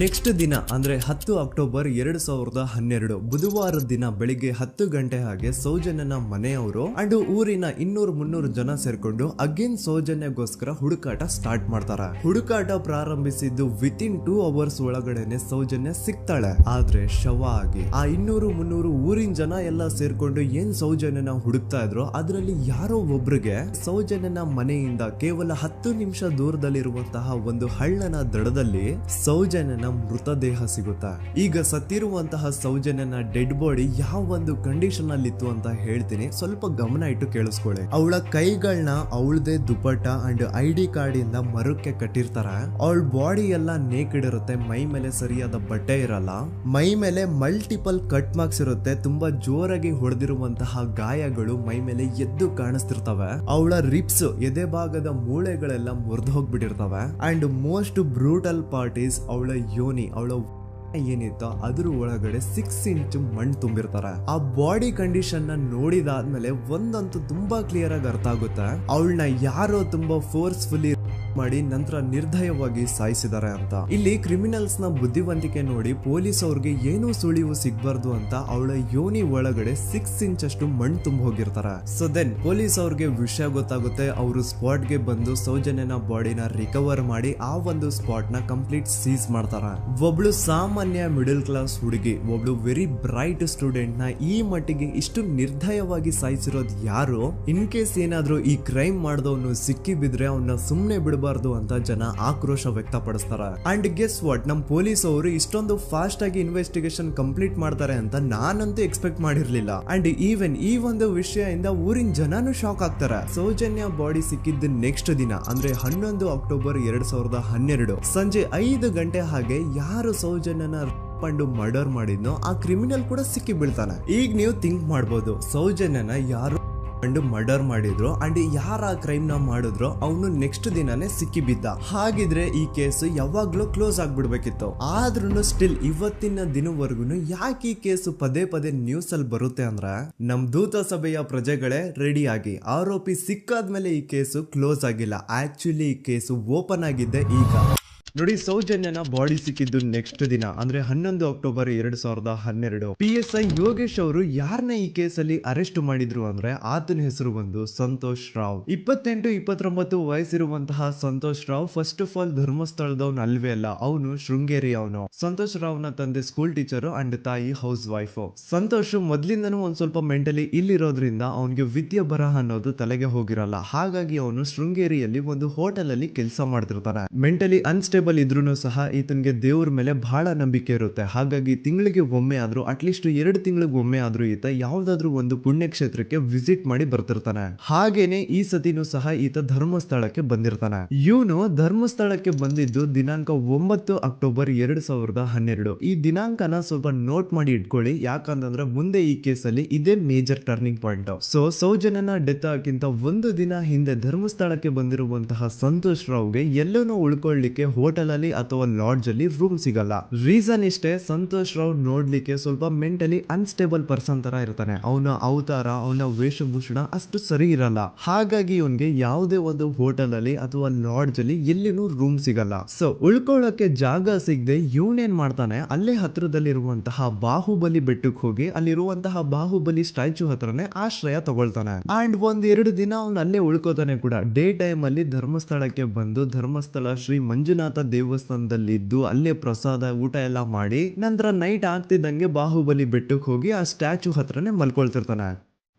ನೆಕ್ಸ್ಟ್ ದಿನ ಅಂದ್ರೆ 10 ಅಕ್ಟೋಬರ್ 2012 ಬುಧವಾರದ ದಿನ ಬೆಳಿಗ್ಗೆ 10 ಗಂಟೆ ಹಾಗೆ ಸೌಜನ್ಯನ ಮನೆಯವರು ಅಂಡ್ ಊರಿನ 200-300 ಜನ ಸೇರ್ಕೊಂಡು ಅಗೇನ್ ಸೌಜನ್ಯಗೋಸ್ಕರ ಹುಡುಕಾಟ ಸ್ಟಾರ್ಟ್ ಮಾಡ್ತಾರ. ಹುಡುಕಾಟ ಪ್ರಾರಂಭಿಸಿದ್ದು ವಿತಿನ್ 2 ಅವರ್ಸ್ ಒಳಗಡೆನೆ ಸೌಜನ್ಯ ಸಿಗ್ತಾಳೆ. ಆದ್ರೆ ಶವ ಆಗಿ ಆ 200-300 ಊರಿನ ಜನ ಎಲ್ಲ ಸೇರ್ಕೊಂಡು ಏನ್ ಸೌಜನ್ಯನ ಹುಡುಕ್ತಾ ಇದ್ರು ಅದರಲ್ಲಿ ಯಾರೋ ಒಬ್ರಿಗೆ ಸೌಜನ್ಯನ ಮನೆಯಿಂದ ಕೇವಲ 10 ನಿಮಿಷ ದೂರದಲ್ಲಿರುವಂತಹ ಒಂದು ಹಳ್ಳನ ದಡದಲ್ಲಿ ಸೌಜನ್ಯ ಮೃತದೇಹ ಸಿಗುತ್ತಾ. ಈಗ ಸತ್ತಿರುವಂತಹ ಸೌಜನ್ಯನ ಡೆಡ್ ಬಾಡಿ ಯಾವ ಒಂದು ಕಂಡೀಷನ್ ಅಲ್ಲಿ ಇತ್ತು ಅಂತ ಹೇಳ್ತೀನಿ, ಸ್ವಲ್ಪ ಗಮನ ಇಟ್ಟು ಕೇಳಿಸ್ಕೊಳ್ಳಿ. ಅವಳ ಕೈಗಳನ್ನ ಅವಳದೇ ದುಪಟ್ಟ ಅಂಡ್ ID ಕಾರ್ಡ್ ಇಂದ ಮರಕ್ಕೆ ಕಟ್ಟಿರ್ತಾರ. ಅವಳ ಬಾಡಿ ಎಲ್ಲ ನೇಕೆಡ್ ಇರುತ್ತೆ, ಮೈ ಮೇಲೆ ಸರಿಯಾದ ಬಟ್ಟೆ ಇರಲ್ಲ, ಮೈ ಮೇಲೆ ಮಲ್ಟಿಪಲ್ ಕಟ್ ಮಾರ್ಕ್ಸ್ ಇರುತ್ತೆ, ತುಂಬಾ ಜೋರಾಗಿ ಹೊಡೆದಿರುವಂತಹ ಗಾಯಗಳು ಮೈ ಮೇಲೆ ಎದ್ದು ಕಾಣಿಸ್ತಿರ್ತವೆ. ಅವಳ ರಿಪ್ಸ್ ಎದೆ ಭಾಗದ ಮೂಳೆಗಳೆಲ್ಲ ಮುರಿದು ಹೋಗ್ಬಿಟ್ಟಿರ್ತವೆ. And most brutal part is ಅವಳ ಯೋನಿ, ಅವಳ ಏನಿತ್ತು ಅದ್ರ ಒಳಗಡೆ 6 ಇಂಚ್ ಮಣ್ಣು ತುಂಬಿರ್ತಾರೆ. ಆ ಬಾಡಿ ಕಂಡೀಷನ್ ನ ನೋಡಿದಾದ್ಮೇಲೆ ಒಂದಂತೂ ತುಂಬಾ ಕ್ಲಿಯರ್ ಆಗಿ ಅರ್ಥ ಆಗುತ್ತೆ, ಅವಳನ್ನ ಯಾರೋ ತುಂಬಾ ಫೋರ್ಸ್ಫುಲಿ ಮಾಡಿ ನಂತರ ನಿರ್ದಯವಾಗಿ ಸಾಯಿಸಿದ್ದಾರೆ ಅಂತ. ಇಲ್ಲಿ ಕ್ರಿಮಿನಲ್ಸ್ ನ ಬುದ್ಧಿವಂತಿಕೆ ನೋಡಿ ಪೊಲೀಸ್ ಅವ್ರಿಗೆ ಏನೂ ಸುಳಿವು ಸಿಗ್ಬಾರ್ದು ಅಂತ ಅವಳ ಯೋನಿ ಒಳಗಡೆ 6 ಇಂಚ್ ಅಷ್ಟು ಮಣ್ಣು ತುಂಬ ಹೋಗಿರ್ತಾರೆ. ಸೊ ದೆನ್ ಪೊಲೀಸ್ ಅವ್ರಿಗೆ ವಿಷಯ ಗೊತ್ತಾಗುತ್ತೆ. ಅವರು ಸ್ಪಾಟ್ ಗೆ ಬಂದು ಸೌಜನ್ಯನ ಬಾಡಿನ ರಿಕವರ್ ಮಾಡಿ ಆ ಒಂದು ಸ್ಪಾಟ್ ನ ಕಂಪ್ಲೀಟ್ ಸೀಸ್ ಮಾಡ್ತಾರೆ. ಒಬ್ಳು ಸಾಮಾನ್ಯ ಮಿಡಲ್ ಕ್ಲಾಸ್ ಹುಡುಗಿ, ಒಬ್ಳು ವೆರಿ ಬ್ರೈಟ್ ಸ್ಟೂಡೆಂಟ್ ನ ಈ ಮಟ್ಟಿಗೆ ಇಷ್ಟು ನಿರ್ದಯವಾಗಿ ಸಾಯಿಸಿರೋದು ಯಾರು? ಇನ್ ಕೇಸ್ ಏನಾದ್ರೂ ಈ ಕ್ರೈಮ್ ಮಾಡಿದವನು ಸಿಕ್ಕಿ ಬಿದ್ರೆ ಅವನ್ನ ಸುಮ್ನೆ ಬಿಡಬಾರ್ದು ಅಂತ ಜನ ಆಕ್ರೋಶ ವ್ಯಕ್ತಪಡಿಸ್ತಾರೆ. ಅಂಡ್ ಗೆಸ್ ವಾಟ್, ನಮ್ ಪೊಲೀಸ್ ಅವರು ಇಷ್ಟೊಂದು ಫಾಸ್ಟ್ ಆಗಿ ಇನ್ವೆಸ್ಟಿಗೇಷನ್ ಕಂಪ್ಲೀಟ್ ಮಾಡ್ತಾರೆ ಅಂತ ನಾನಂತೂ ಎಕ್ಸ್ಪೆಕ್ಟ್ ಮಾಡಿರ್ಲಿಲ್ಲ. ಅಂಡ್ ಈವನ್ ಈ ಒಂದು ವಿಷಯದಿಂದ ಊರಿನ ಜನನು ಶಾಕ್ ಆಗ್ತಾರೆ. ಸೌಜನ್ಯ ಬಾಡಿ ಸಿಕ್ಕಿದ್ದ ನೆಕ್ಸ್ಟ್ ದಿನ ಅಂದ್ರೆ 11 ಅಕ್ಟೋಬರ್ 2012 ಸಂಜೆ 5 ಗಂಟೆ ಹಾಗೆ ಯಾರು ಸೌಜನ್ಯನ ಪಂಡು ಮರ್ಡರ್ ಮಾಡಿದ್ನೋ ಆ ಕ್ರಿಮಿನಲ್ ಕೂಡ ಸಿಕ್ಕಿ ಬೀಳ್ತಾನೆ. ಈಗ ನೀವು ಥಿಂಕ್ ಮಾಡ್ಬೋದು, ಸೌಜನ್ಯನ ಯಾರು ಮರ್ಡರ್ ಮಾಡಿದ್ರು ಅಂಡ್ ಯಾರ ಕ್ರೈಮ್ ನ ಮಾಡಿದ್ರು ಅವನು ನೆಕ್ಸ್ಟ್ ದಿನಾನೇ ಸಿಕ್ಕಿ ಬಿದ್ದ. ಹಾಗಿದ್ರೆ ಈ ಕೇಸ್ ಯಾವಾಗ್ಲೂ ಕ್ಲೋಸ್ ಆಗ್ಬಿಡ್ಬೇಕಿತ್ತು. ಆದ್ರೂ ಸ್ಟಿಲ್ ಇವತ್ತಿನ ದಿನವರೆಗೂ ಯಾಕೆ ಈ ಕೇಸ್ ಪದೇ ಪದೇ ನ್ಯೂಸ್ ಅಲ್ಲಿ ಬರುತ್ತೆ ಅಂದ್ರೆ, ನಮ್ ದೂತ ಸಭೆಯ ಪ್ರಜೆಗಳೇ ರೆಡಿ ಆಗಿ, ಆರೋಪಿ ಸಿಕ್ಕಾದ್ಮೇಲೆ ಈ ಕೇಸು ಕ್ಲೋಸ್ ಆಗಿಲ್ಲ. ಆಕ್ಚುಲಿ ಈ ಕೇಸು ಓಪನ್ ಆಗಿದ್ದೆ ಈಗ. ನೋಡಿ, ಸೌಜನ್ಯನ ಬಾಡಿ ಸಿಕ್ಕಿದ್ದು ನೆಕ್ಸ್ಟ್ ದಿನ ಅಂದ್ರೆ 11 ಅಕ್ಟೋಬರ್ 2012 PSI ಯೋಗೇಶ್ ಅವರು ಯಾರನ್ನ ಈ ಕೇಸಲ್ಲಿ ಅರೆಸ್ಟ್ ಮಾಡಿದ್ರು ಅಂದ್ರೆ ಆತನ ಹೆಸರು ಬಂದು ಸಂತೋಷ್ ರಾವ್. 28-29 ವಯಸ್ಸಿರುವಂತಹ Santosh Rao first of all ಧರ್ಮಸ್ಥಳದವನು ಅಲ್ವೇ ಅಲ್ಲ, ಅವನು ಶೃಂಗೇರಿ ಅವನು. ಸಂತೋಷ್ ರಾವ್ ನ ತಂದೆ ಸ್ಕೂಲ್ ಟೀಚರ್ ಅಂಡ್ ತಾಯಿ ಹೌಸ್ ವೈಫ್. ಸಂತೋಷ್ ಮೊದ್ಲಿಂದನೂ ಒಂದ್ ಸ್ವಲ್ಪ ಮೆಂಟಲಿ ಇಲ್ಲಿರೋದ್ರಿಂದ ಅವನಿಗೆ ವಿದ್ಯೆ ಬರಹ ಅನ್ನೋದು ತಲೆಗೆ ಹೋಗಿರಲ್ಲ. ಹಾಗಾಗಿ ಅವನು ಶೃಂಗೇರಿಯಲ್ಲಿ ಒಂದು ಹೋಟೆಲ್ ಅಲ್ಲಿ ಕೆಲಸ ಮಾಡ್ತಿರ್ತಾನೆ. ಮೆಂಟಲಿ ಅನ್ಸ್ಟೇಬಲ್ ಇದ್ರೂ ಸಹ ಈತನಿಗೆ ದೇವ್ರ ಮೇಲೆ ಬಹಳ ನಂಬಿಕೆ ಇರುತ್ತೆ. ಹಾಗಾಗಿ ತಿಂಗಳಿಗೆ ಒಮ್ಮೆ ಆದ್ರೂ, ಅಟ್ಲೀಸ್ಟ್ 2 ತಿಂಗಳಿಗೆ ಒಮ್ಮೆ ಆದ್ರೂ ಈತ ಯಾವ್ದಾದ್ರು ಒಂದು ಪುಣ್ಯಕ್ಷೇತ್ರಕ್ಕೆ ವಿಸಿಟ್ ಮಾಡಿ ಬರ್ತಿರ್ತಾನೆ. ಹಾಗೇನೆ ಈ ಸತಿನೂ ಸಹ ಈತ ಧರ್ಮಸ್ಥಳಕ್ಕೆ ಬಂದಿರ್ತಾನೆ. ಇವನು ಧರ್ಮಸ್ಥಳಕ್ಕೆ ಬಂದಿದ್ದು ದಿನಾಂಕ 9 ಅಕ್ಟೋಬರ್ 2012. ಈ ದಿನಾಂಕನ ಸ್ವಲ್ಪ ನೋಟ್ ಮಾಡಿ ಇಟ್ಕೊಳ್ಳಿ, ಯಾಕಂತಂದ್ರೆ ಮುಂದೆ ಈ ಕೇಸಲ್ಲಿ ಇದೇ ಮೇಜರ್ ಟರ್ನಿಂಗ್ ಪಾಯಿಂಟ್. ಸೊ ಸೌಜನ್ಯನ ಡೆತ್ ಆಗಿಂತ ಒಂದು ದಿನ ಹಿಂದೆ ಧರ್ಮಸ್ಥಳಕ್ಕೆ ಬಂದಿರುವಂತಹ ಸಂತೋಷ್ ರಾವ್ಗೆ ಎಲ್ಲನೂ ಉಳ್ಕೊಳ್ಳಿಕ್ಕೆ ಹೋಟೆಲ್ ಅಲ್ಲಿ ಅಥವಾ ಲಾಡ್ಜ್ ಅಲ್ಲಿ ರೂಮ್ ಸಿಗಲ್ಲ. ರೀಸನ್ ಇಷ್ಟೇ, ಸಂತೋಷ್ ರಾವ್ ನೋಡ್ಲಿಕ್ಕೆ ಸ್ವಲ್ಪ ಮೆಂಟಲಿ ಅನ್ಸ್ಟೇಬಲ್ ಪರ್ಸನ್ ತರ ಇರ್ತಾನೆ. ಅವನ ಅವತಾರ, ಅವನ ವೇಷಭೂಷಣ ಅಷ್ಟು ಸರಿ ಇರಲ್ಲ. ಹಾಗಾಗಿ ಇವನ್ಗೆ ಯಾವುದೇ ಒಂದು ಹೋಟೆಲ್ ಅಲ್ಲಿ ಅಥವಾ ಲಾಡ್ಜ್ ಅಲ್ಲಿ ಎಲ್ಲಿನೂ ರೂಮ್ ಸಿಗಲ್ಲ. ಸೊ ಉಳ್ಕೊಳ್ಳೋಕೆ ಜಾಗ ಸಿಗದೆ ಇವನೇನ್ ಮಾಡ್ತಾನೆ, ಅಲ್ಲೇ ಹತ್ರದಲ್ಲಿರುವಂತಹ ಬಾಹುಬಲಿ ಬೆಟ್ಟಕ್ಕೆ ಹೋಗಿ ಅಲ್ಲಿರುವಂತಹ ಬಾಹುಬಲಿ ಸ್ಟ್ಯಾಚು ಹತ್ರನೇ ಆಶ್ರಯ ತಗೊಳ್ತಾನೆ. ಅಂಡ್ 1-2 ದಿನ ಅವನು ಅಲ್ಲೇ ಉಳ್ಕೋತಾನೆ ಕೂಡ. ಡೇ ಟೈಮ್ ಅಲ್ಲಿ ಧರ್ಮಸ್ಥಳಕ್ಕೆ ಬಂದು ಧರ್ಮಸ್ಥಳ ಶ್ರೀ ಮಂಜುನಾಥ ದೇವಸ್ಥಾನದಲ್ಲಿದ್ದು ಅಲ್ಲೇ ಪ್ರಸಾದ ಊಟ ಎಲ್ಲ ಮಾಡಿ ನಂತರ ನೈಟ್ ಆಗ್ತಿದ್ದಂಗೆ ಬಾಹುಬಲಿ ಬೆಟ್ಟಕ್ಕೆ ಹೋಗಿ ಆ ಸ್ಟ್ಯಾಚು ಹತ್ರನೇ ಮಲ್ಕೊಳ್ತಿರ್ತಾನೆ.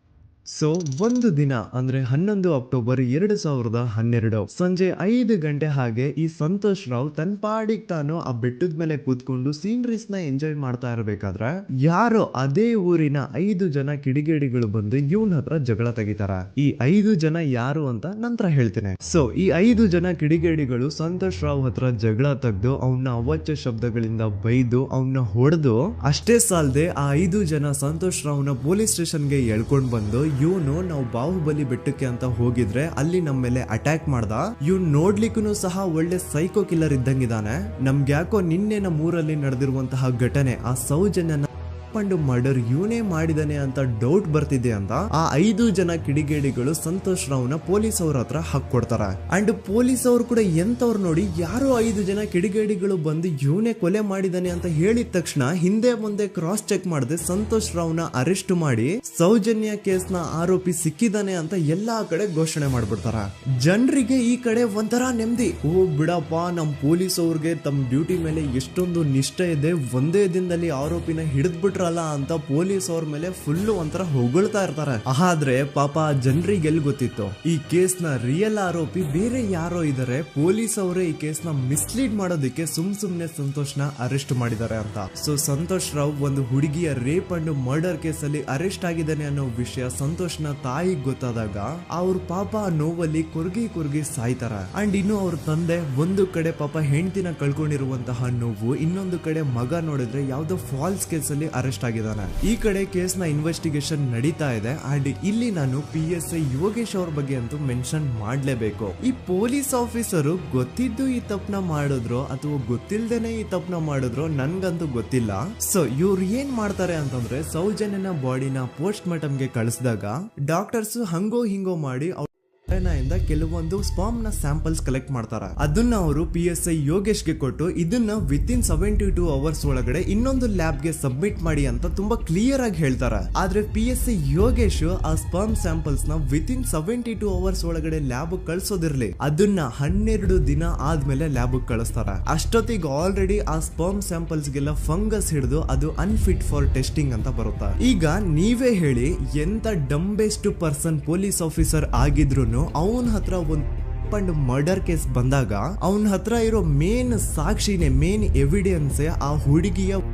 ಸೊ ಒಂದು ದಿನ ಅಂದ್ರೆ 11 ಅಕ್ಟೋಬರ್ 2012 ಸಂಜೆ 5 ಗಂಟೆ ಹಾಗೆ ಈ ಸಂತೋಷ್ ರಾವ್ ತನ್ನ ಪಾಡಿಗೆ ತಾನು ಆ ಬೆಟ್ಟದ ಮೇಲೆ ಕೂತ್ಕೊಂಡು ಸೀನರೀಸ್ ನ ಎಂಜಾಯ್ ಮಾಡ್ತಾ ಇರಬೇಕಾದ್ರೆ ಯಾರೋ ಅದೇ ಊರಿನ 5 ಜನ ಕಿಡಿಗೇಡಿಗಳು ಬಂದು ಇವನ ಹತ್ರ ಜಗಳ ತೆಗಿತಾರ. ಈ 5 ಜನ ಯಾರು ಅಂತ ನಂತರ ಹೇಳ್ತೇನೆ. ಸೊ ಈ 5 ಜನ ಕಿಡಿಗೇಡಿಗಳು ಸಂತೋಷ್ ರಾವ್ ಹತ್ರ ಜಗಳ ತೆಗೆದು ಅವನ ಅವಾಚ್ಯ ಶಬ್ದಗಳಿಂದ ಬೈದು ಅವನ್ನ ಹೊಡೆದು, ಅಷ್ಟೇ ಸಾಲದೆ ಆ 5 ಜನ ಸಂತೋಷ್ ರಾವ್ನ ಪೊಲೀಸ್ ಸ್ಟೇಷನ್ಗೆ ಎಳ್ಕೊಂಡ್ ಬಂದು ಇವನು ನಾವು ಬಾಹುಬಲಿ ಬೆಟ್ಟಕ್ಕೆ ಅಂತ ಹೋಗಿದ್ರೆ ಅಲ್ಲಿ ನಮ್ಮ ಮೇಲೆ ಅಟ್ಯಾಕ್ ಮಾಡ್ದ, ಇವ್ನು ನೋಡ್ಲಿಕ್ಕೂ ಸಹ ಒಳ್ಳೆ ಸೈಕೋ ಕಿಲ್ಲರ್ ಇದ್ದಂಗಿದಾನೆ, ನಮ್ಗೆ ಯಾಕೋ ನಿನ್ನೆ ನಮ್ಮೂರಲ್ಲಿ ನಡೆದಿರುವಂತಹ ಘಟನೆ ಆ ಸೌಜನ್ಯನ ಮರ್ಡರ್ ಇವನೇ ಮಾಡಿದಾನೆ ಅಂತ ಡೌಟ್ ಬರ್ತಿದೆ ಅಂತ ಆ 5 ಜನ ಕಿಡಿಗೇಡಿಗಳು ಸಂತೋಷ್ ರಾವ್ನ ಪೊಲೀಸ್ ಅವ್ರ ಹತ್ರ ಹಾಕೊಡ್ತಾರೆ. ಅಂಡ್ ಪೊಲೀಸ್ ಅವರು ಕೂಡ ಎಂತವ್ರು ನೋಡಿ, ಯಾರೋ 5 ಜನ ಕಿಡಿಗೇಡಿಗಳು ಬಂದು ಇವನೇ ಕೊಲೆ ಮಾಡಿದಾನೆ ಅಂತ ಹೇಳಿದ ತಕ್ಷಣ ಹಿಂದೆ ಮುಂದೆ ಕ್ರಾಸ್ ಚೆಕ್ ಮಾಡದೆ ಸಂತೋಷ್ ರಾವ್ನ ಅರೆಸ್ಟ್ ಮಾಡಿ ಸೌಜನ್ಯ ಕೇಸ್ನ ಆರೋಪಿ ಸಿಕ್ಕಿದಾನೆ ಅಂತ ಎಲ್ಲಾ ಕಡೆ ಘೋಷಣೆ ಮಾಡ್ಬಿಡ್ತಾರ. ಜನರಿಗೆ ಈ ಕಡೆ ಒಂಥರ ನೆಮ್ಮದಿ, ಓ ಬಿಡಪ್ಪ ನಮ್ ಪೊಲೀಸ್ ಅವ್ರಿಗೆ ತಮ್ಮ ಡ್ಯೂಟಿ ಮೇಲೆ ಎಷ್ಟೊಂದು ನಿಷ್ಠೆ ಇದೆ, ಒಂದೇ ದಿನದಲ್ಲಿ ಆರೋಪಿನ ಹಿಡಿದ್ಬಿಟ್ರಲ್ಲ ಅಂತ ಪೊಲೀಸ್ ಅವ್ರ ಮೇಲೆ ಫುಲ್ ಒಂಥರ ಹೊಗಳ್ತಾ ಇರ್ತಾರೆ. ಆದ್ರೆ ಪಾಪ ಜನರಿಗೆ ಎಲ್ಲಿ ಗೊತ್ತಿತ್ತು ಈ ಕೇಸ್ ನ ರಿಯಲ್ ಆರೋಪಿ ಬೇರೆ ಯಾರೋ ಇದಾರೆ, ಪೊಲೀಸ್ ಅವರೇ ಈ ಕೇಸ್ ನ ಮಿಸ್ಲೀಡ್ ಮಾಡೋದಕ್ಕೆ ಸುಮ್ನೆ ಸಂತೋಷ್ ನ ಅರೆಸ್ಟ್ ಮಾಡಿದ್ದಾರೆ ಅಂತ. ಸೊ ಸಂತೋಷ್ ರಾವ್ ಒಂದು ಹುಡುಗಿಯ ರೇಪ್ ಅಂಡ್ ಮರ್ಡರ್ ಕೇಸ್ ಅಲ್ಲಿ ಅರೆಸ್ಟ್ ಆಗಿದ್ದಾನೆ ಅನ್ನೋ ವಿಷಯ ಸಂತೋಷ್ ನ ತಾಯಿಗೆ ಗೊತ್ತಾದಾಗ ಅವ್ರ ಪಾಪ ನೋವಲ್ಲಿ ಕುರ್ಗಿ ಸಾಯ್ತಾರ. ಅಂಡ್ ಇನ್ನು ಅವ್ರ ತಂದೆ ಒಂದು ಕಡೆ ಪಾಪ ಹೆಂಡತಿನ ಕಳ್ಕೊಂಡಿರುವಂತಹ ನೋವು, ಇನ್ನೊಂದು ಕಡೆ ಮಗ ನೋಡಿದ್ರೆ ಯಾವ್ದೋ ಫಾಲ್ಸ್ ಕೇಸ್ ಅಲ್ಲಿ ಅರೆಸ್ಟ್ ಆಗಿದ್ದಾನೆ. ಈ ಕಡೆ ಕೇಸ್ ನ ಇನ್ವೆಸ್ಟಿಗೇಷನ್ ನಡೀತಾ ಇದೆ. ಅಂಡ್ ಇಲ್ಲಿ ನಾನು PSI ಯೋಗೇಶ್ ಅವ್ರ ಬಗ್ಗೆ ಅಂತೂ ಮೆನ್ಷನ್ ಮಾಡ್ಲೇಬೇಕು. ಈ ಪೊಲೀಸ್ ಆಫೀಸರು ಗೊತ್ತಿದ್ದು ಈ ತಪ್ಪನ ಮಾಡಿದ್ರು ಅಥವಾ ಗೊತ್ತಿಲ್ದೇನೆ ಈ ತಪ್ಪನ ಮಾಡಿದ್ರು ನನ್ಗಂತೂ ಗೊತ್ತಿಲ್ಲ. ಸೊ ಇವ್ರು ಏನ್ ಮಾಡ್ತಾರೆ ಅಂತಂದ್ರೆ ಸೌಜನ್ಯನ ಬಾಡಿನ ಪೋಸ್ಟ್ ಮಾರ್ಟಮ್ ಗೆ ಕಳಿಸಿದಾಗ ಡಾಕ್ಟರ್ಸ್ ಹಂಗೋ ಹಿಂಗೋ ಮಾಡಿ ಇಂದ ಕೆಲವೊಂದು ಸ್ಪರ್ಮ್ ನ ಸ್ಯಾಂಪಲ್ಸ್ ಕಲೆಕ್ಟ್ ಮಾಡ್ತಾರ. ಅದನ್ನ ಅವರು PSI ಯೋಗೇಶ್ಗೆ ಕೊಟ್ಟು ಇದನ್ನ ವಿತಿನ್ 72 ಅವರ್ಸ್ ಒಳಗಡೆ ಇನ್ನೊಂದು ಲ್ಯಾಬ್ ಗೆ ಸಬ್ಮಿಟ್ ಮಾಡಿ ಅಂತ ತುಂಬಾ ಕ್ಲಿಯರ್ ಆಗಿ ಹೇಳ್ತಾರೆ. ಆದ್ರೆ PSI ಯೋಗೇಶ್ ಆ ಸ್ಪರ್ಮ್ ಸ್ಯಾಂಪಲ್ಸ್ ನ ವಿತಿನ್ 72 ಅವರ್ಸ್ ಒಳಗಡೆ ಲ್ಯಾಬ್ ಕಳ್ಸೋದಿರ್ಲಿ, ಅದನ್ನ 12 ದಿನ ಆದ್ಮೇಲೆ ಲ್ಯಾಬ್ ಕಳಿಸ್ತಾರ. ಅಷ್ಟೊತ್ತಿಗೆ ಆಲ್ರೆಡಿ ಆ ಸ್ಪರ್ಮ್ ಸ್ಯಾಂಪಲ್ಸ್ ಗೆಲ್ಲ ಫಂಗಸ್ ಹಿಡಿದು ಅದು ಅನ್ಫಿಟ್ ಫಾರ್ ಟೆಸ್ಟಿಂಗ್ ಅಂತ ಬರುತ್ತೆ. ಈಗ ನೀವೇ ಹೇಳಿ, ಎಂತ ಡಂಬೆಸ್ಟ್ ಪರ್ಸನ್ ಪೊಲೀಸ್ ಆಫೀಸರ್ ಆಗಿದ್ರು ಅವನ ಹತ್ರ ಒಂದು ಮರ್ಡರ್ ಕೇಸ್ ಬಂದಾಗ ಅವನ ಹತ್ರ ಇರೋ ಮೇನ್ ಸಾಕ್ಷಿನೇ, ಮೇನ್ ಎವಿಡೆನ್ಸ್ ಆ ಹುಡುಗಿಯ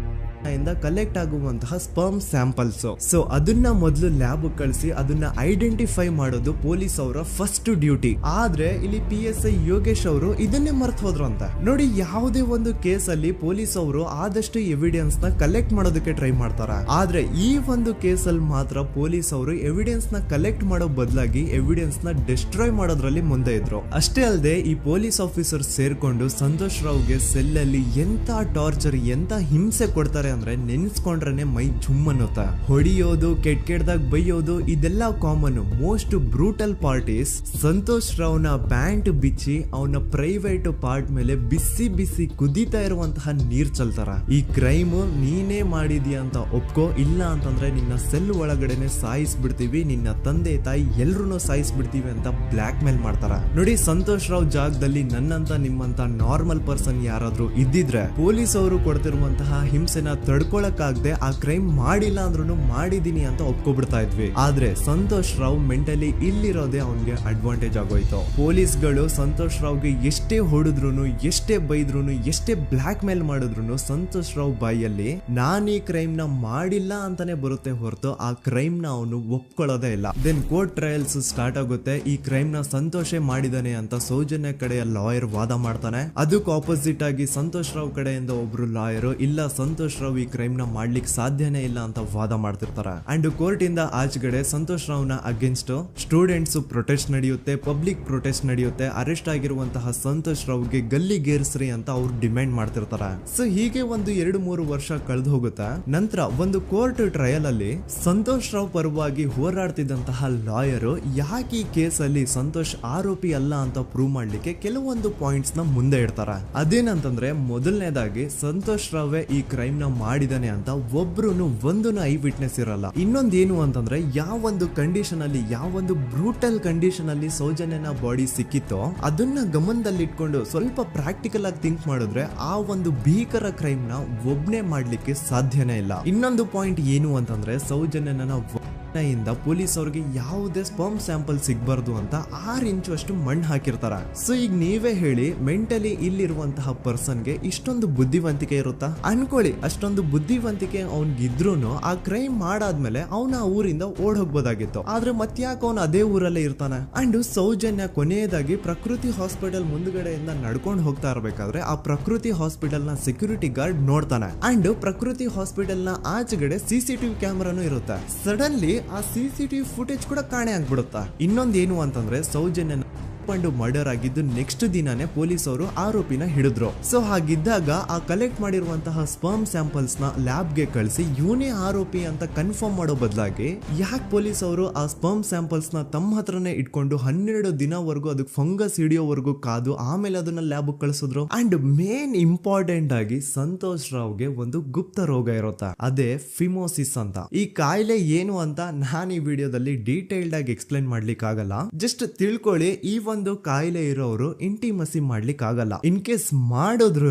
ಇಂದ ಕಲೆಕ್ಟ್ ಆಗುವಂತಹ ಸ್ಪರ್ಮ್ ಸ್ಯಾಂಪಲ್ಸ್. ಸೊ ಅದನ್ನ ಮೊದಲು ಲ್ಯಾಬ್ ಕಳಿಸಿ ಅದನ್ನ ಐಡೆಂಟಿಫೈ ಮಾಡೋದು ಪೊಲೀಸ್ ಅವರ ಫಸ್ಟ್ ಡ್ಯೂಟಿ. ಆದ್ರೆ ಇಲ್ಲಿ PSI ಯೋಗೇಶ್ ಅವರು ಇದನ್ನೇ ಮರ್ತು ಹೋದ್ರು ಅಂತ ನೋಡಿ. ಯಾವುದೇ ಒಂದು ಕೇಸ್ ಅಲ್ಲಿ ಪೊಲೀಸ್ ಅವರು ಆದಷ್ಟು ಎವಿಡೆನ್ಸ್ ನ ಕಲೆಕ್ಟ್ ಮಾಡೋದಕ್ಕೆ ಟ್ರೈ ಮಾಡ್ತಾರ. ಆದ್ರೆ ಈ ಒಂದು ಕೇಸ್ ಅಲ್ಲಿ ಮಾತ್ರ ಪೊಲೀಸ್ ಅವರು ಎವಿಡೆನ್ಸ್ ನ ಕಲೆಕ್ಟ್ ಮಾಡೋ ಬದಲಾಗಿ ಎವಿಡೆನ್ಸ್ ನ ಡಿಸ್ಟ್ರಾಯ್ ಮಾಡೋದ್ರಲ್ಲಿ ಮುಂದೆ ಇದ್ರು. ಅಷ್ಟೇ ಅಲ್ಲದೆ ಈ ಪೊಲೀಸ್ ಆಫೀಸರ್ ಸೇರ್ಕೊಂಡು ಸಂತೋಷ್ ರಾವ್ಗೆ ಸೆಲ್ ಅಲ್ಲಿ ಎಂತ ಟಾರ್ಚರ್, ಎಂತ ಹಿಂಸೆ ಕೊಡ್ತಾರೆ ಅಂದ್ರೆ ನೆನ್ಸ್ಕೊಂಡ್ರೆ ಮೈ ಜುಮ್ ಅನ್ನುತ್ತಾ. ಹೊಡಿಯೋದು, ಕೆಟ್ಟದಾಗ ಬೈಯೋದು, ಇದೆಲ್ಲ common. Most brutal parties Santosh ರಾವ್ನ ಪ್ಯಾಂಟ್ ಬಿಚ್ಚಿ ಅವನ ಪ್ರೈವೇಟ್ ಪಾರ್ಟ್ ಮೇಲೆ ಬಿಸಿ ಬಿಸಿ ಕುದೀತಾ ಇರುವಂತಹ ನೀರ್ ಚಲ್ತಾರ. ಈ ಕ್ರೈಮ್ ನೀನೇ ಮಾಡಿದ್ಯಾ ಅಂತ ಒಪ್ಕೋ, ಇಲ್ಲ ಅಂತಂದ್ರೆ ನಿನ್ನ ಸೆಲ್ ಒಳಗಡೆನೆ ಸಾಯಿಸ್ಬಿಡ್ತೀವಿ, ನಿನ್ನ ತಂದೆ ತಾಯಿ ಎಲ್ರು ಸಾಯಿಸ್ಬಿಡ್ತೀವಿ ಅಂತ ಬ್ಲಾಕ್ ಮೇಲ್ ಮಾಡ್ತಾರ. ನೋಡಿ, ಸಂತೋಷ್ ರಾವ್ ಜಾಗದಲ್ಲಿ ನನ್ನಂತ ನಿಮ್ಮಂತ ನಾರ್ಮಲ್ ಪರ್ಸನ್ ಯಾರಾದ್ರೂ ಇದ್ದಿದ್ರೆ ಪೊಲೀಸ್ ಅವರು ಕೊಡ್ತಿರುವಂತಹ ಹಿಂಸೆನ ತಡ್ಕೊಳಕ್ಕಾಗದೆ ಆ ಕ್ರೈಮ್ ಮಾಡಿಲ್ಲ ಅಂದ್ರೂ ಮಾಡಿದೀನಿ ಅಂತ ಒಪ್ಕೊಬಿಡ್ತಾ ಇದ್ವಿ. ಆದ್ರೆ ಸಂತೋಷ್ ರಾವ್ ಮೆಂಟಲಿ ಇಲ್ಲಿರೋದೇ ಅವನ್ಗೆ ಅಡ್ವಾಂಟೇಜ್ ಆಗೋಯ್ತು. ಪೊಲೀಸ್ಗಳು ಸಂತೋಷ್ ರಾವ್ಗೆ ಎಷ್ಟೇ ಹೊಡೆದ್ರು, ಎಷ್ಟೇ ಬೈದ್ರು, ಎಷ್ಟೇ ಬ್ಲಾಕ್ ಮೇಲ್ ಮಾಡಿದ್ರು ಸಂತೋಷ್ ರಾವ್ ಬಾಯಲ್ಲಿ ನಾನ್ ಈ ಕ್ರೈಮ್ ನ ಮಾಡಿಲ್ಲ ಅಂತಾನೆ ಬರುತ್ತೆ ಹೊರತು ಆ ಕ್ರೈಮ್ ನ ಅವನು ಒಪ್ಕೊಳ್ಳೋದೇ ಇಲ್ಲ. ದೆನ್ ಕೋರ್ಟ್ ಟ್ರಯಲ್ಸ್ ಸ್ಟಾರ್ಟ್ ಆಗುತ್ತೆ. ಈ ಕ್ರೈಮ್ ನ ಸಂತೋಷೇ ಮಾಡಿದಾನೆ ಅಂತ ಸೌಜನ್ಯ ಕಡೆಯ ಲಾಯರ್ ವಾದ ಮಾಡ್ತಾನೆ. ಅದಕ್ಕೆ ಆಪೋಸಿಟ್ ಆಗಿ ಸಂತೋಷ್ ರಾವ್ ಕಡೆಯಿಂದ ಒಬ್ರು ಲಾಯರ್ ಇಲ್ಲ, ಸಂತೋಷ್ ರಾವ್ ಈ ಕ್ರೈಮ್ ನ ಮಾಡ್ಲಿಕ್ಕೆ ಸಾಧ್ಯನೇ ಇಲ್ಲ ಅಂತ ವಾದ ಮಾಡ್ತಿರ್ತಾರೆ. ಅಂಡ್ ಕೋರ್ಟ್ ಇಂದ ಆಚೆಗಡೆ ಸಂತೋಷ್ ರಾವ್ ನ ಅಗೇನ್ಸ್ಟ್ ಸ್ಟೂಡೆಂಟ್ಸ್ ಪ್ರೊಟೆಸ್ಟ್ ನಡೆಯುತ್ತೆ, ಪಬ್ಲಿಕ್ ಪ್ರೊಟೆಸ್ಟ್ ನಡೆಯುತ್ತೆ. ಅರೆಸ್ಟ್ ಆಗಿರುವಂತಹ ಸಂತೋಷ್ ರಾವ್ಗೆ ಗಲ್ಲಿಗೇರಿಸ್ರಿ ಅಂತ ಅವ್ರು ಡಿಮ್ಯಾಂಡ್ ಮಾಡ್ತಿರ್ತಾರೆ. ಸೊ ಹೀಗೆ ಒಂದು 2-3 ವರ್ಷ ಕಳೆದು ಹೋಗುತ್ತೆ. ನಂತರ ಒಂದು ಕೋರ್ಟ್ ಟ್ರಯಲ್ ಅಲ್ಲಿ ಸಂತೋಷ್ ರಾವ್ ಪರವಾಗಿ ಹೋರಾಡ್ತಿದ್ದಂತಹ ಲಾಯರ್ ಯಾಕೆ ಈ ಕೇಸ್ ಅಲ್ಲಿ ಸಂತೋಷ್ ಆರೋಪಿ ಅಲ್ಲ ಅಂತ ಪ್ರೂವ್ ಮಾಡ್ಲಿಕ್ಕೆ ಕೆಲವೊಂದು ಪಾಯಿಂಟ್ಸ್ ನ ಮುಂದೆ ಇಡ್ತಾರೆ. ಅದೇನಂತಂದ್ರೆ, ಮೊದಲನೇದಾಗಿ ಸಂತೋಷ್ ರಾವ್ ಈ ಕ್ರೈಮ್ ನ ಮಾಡಿದಾನೆ ಅಂತ ಒಬ್ರು ಒಂದು ಐ ವಿಟ್ನೆಸ್ ಇರಲ್ಲ. ಇನ್ನೊಂದೇನು ಅಂತಂದ್ರೆ, ಯಾವೊಂದು ಕಂಡೀಷನ್ ಅಲ್ಲಿ, ಯಾವೊಂದು ಬ್ರೂಟಲ್ ಕಂಡೀಷನ್ ಅಲ್ಲಿ ಸೌಜನ್ಯನ ಬಾಡಿ ಸಿಕ್ಕಿತ್ತೋ ಅದನ್ನ ಗಮನದಲ್ಲಿ ಇಟ್ಕೊಂಡು ಸ್ವಲ್ಪ ಪ್ರಾಕ್ಟಿಕಲ್ ಆಗಿ ಥಿಂಕ್ ಮಾಡಿದ್ರೆ ಆ ಒಂದು ಭೀಕರ ಕ್ರೈಮ್ ನ ಒಬ್ನೇ ಮಾಡ್ಲಿಕ್ಕೆ ಸಾಧ್ಯನೇ ಇಲ್ಲ. ಇನ್ನೊಂದು ಪಾಯಿಂಟ್ ಏನು ಅಂತಂದ್ರೆ, ಸೌಜನ್ಯನ ಇಂದ ಪೊಲೀಸ್ ಅವ್ರಿಗೆ ಯಾವುದೇ ಸ್ಪರ್ಮ್ ಸ್ಯಾಂಪಲ್ ಸಿಗ್ಬಾರ್ದು ಅಂತ 6 ಇಂಚು ಅಷ್ಟು ಮಣ್ಣು ಹಾಕಿರ್ತಾರ. ಸೊ ಈಗ ನೀವೇ ಹೇಳಿ, ಮೆಂಟಲಿ ಇಲ್ಲಿರುವಂತಹ ಪರ್ಸನ್ಗೆ ಇಷ್ಟೊಂದು ಬುದ್ಧಿವಂತಿಕೆ ಇರುತ್ತಾ ಅನ್ಕೊಳ್ಳಿ. ಅಷ್ಟೊಂದು ಬುದ್ಧಿವಂತಿಕೆ ಅವ್ನಿಗಿದ್ರೂನು ಆ ಕ್ರೈಮ್ ಮಾಡಾದ್ಮೇಲೆ ಅವನ ಆ ಊರಿಂದ ಓಡ್ ಹೋಗ್ಬೋದಾಗಿತ್ತು. ಆದ್ರೆ ಮತ್ತ್ಯಾಕೆ ಅವನು ಅದೇ ಊರಲ್ಲೇ ಇರ್ತಾನೆ. ಅಂಡ್ ಸೌಜನ್ಯ ಕೊನೆಯದಾಗಿ ಪ್ರಕೃತಿ ಹಾಸ್ಪಿಟಲ್ ಮುಂದ್ಗಡೆಯಿಂದ ನಡ್ಕೊಂಡು ಹೋಗ್ತಾ ಇರ್ಬೇಕಾದ್ರೆ ಆ ಪ್ರಕೃತಿ ಹಾಸ್ಪಿಟಲ್ ನ ಸೆಕ್ಯೂರಿಟಿ ಗಾರ್ಡ್ ನೋಡ್ತಾನೆ. ಅಂಡ್ ಪ್ರಕೃತಿ ಹಾಸ್ಪಿಟಲ್ ನ ಆಚೆಗಡೆ CCTV ಕ್ಯಾಮೆರಾನು ಇರುತ್ತೆ. ಸಡನ್ಲಿ ಆ CCTV ಫುಟೇಜ್ ಕೂಡ ಕಾಣೆ ಆಗ್ಬಿಡುತ್ತಾ. ಇನ್ನೊಂದೇನು ಅಂತಂದ್ರೆ, ಸೌಜನ್ಯ ಮರ್ಡರ್ ಆಗಿದ್ದು ನೆಕ್ಸ್ಟ್ ದಿನಾನೇ ಪೊಲೀಸ್ ಅವರು ಆರೋಪಿನ ಹಿಡಿದ್ರು. ಸೊ ಹಾಗಿದ್ದಾಗ ಆ ಕಲೆಕ್ಟ್ ಮಾಡಿರುವಂತಹ ಸ್ಪರ್ಮ್ ಸ್ಯಾಂಪಲ್ಸ್ ನ ಲ್ಯಾಬ್ ಗೆ ಕಳಿಸಿ ಇವನೇ ಆರೋಪಿ ಅಂತ ಕನ್ಫರ್ಮ್ ಮಾಡೋ ಬದಲಾಗಿ ಯಾಕೆ ಪೊಲೀಸ್ ಅವರು ಆ ಸ್ಪರ್ಮ್ ಸ್ಯಾಂಪಲ್ಸ್ ನ ತಮ್ಮ ಹತ್ರನೇ ಇಟ್ಕೊಂಡು 12 ದಿನವರೆಗೂ ಅದಕ್ಕೆ ಫಂಗಸ್ ಹಿಡಿಯೋವರೆಗೂ ಕಾದು ಆಮೇಲೆ ಅದನ್ನ ಲ್ಯಾಬ್ ಕಳಿಸಿದ್ರು. ಅಂಡ್ ಮೇನ್ ಇಂಪಾರ್ಟೆಂಟ್ ಆಗಿ ಸಂತೋಷ್ ರಾವ್ಗೆ ಒಂದು ಗುಪ್ತ ರೋಗ ಇರುತ್ತೆ, ಅದೇ ಫಿಮೋಸಿಸ್ ಅಂತ. ಈ ಕಾಯಿಲೆ ಏನು ಅಂತ ನಾನು ಈ ವಿಡಿಯೋದಲ್ಲಿ ಡೀಟೇಲ್ಡ್ ಆಗಿ ಎಕ್ಸ್ಪ್ಲೈನ್ ಮಾಡ್ಲಿಕ್ಕೆ ಆಗಲ್ಲ. ಜಸ್ಟ್ ತಿಳ್ಕೊಳ್ಳಿ, ಈ ಒಂದು ಕಾಯಿಲೆ ಇರೋರು ಇಂಟಿಮಸಿ ಮಾಡ್ಲಿಕ್ಕೆ ಆಗಲ್ಲ. ಇನ್ ಕೇಸ್ ಮಾಡಿದ್ರು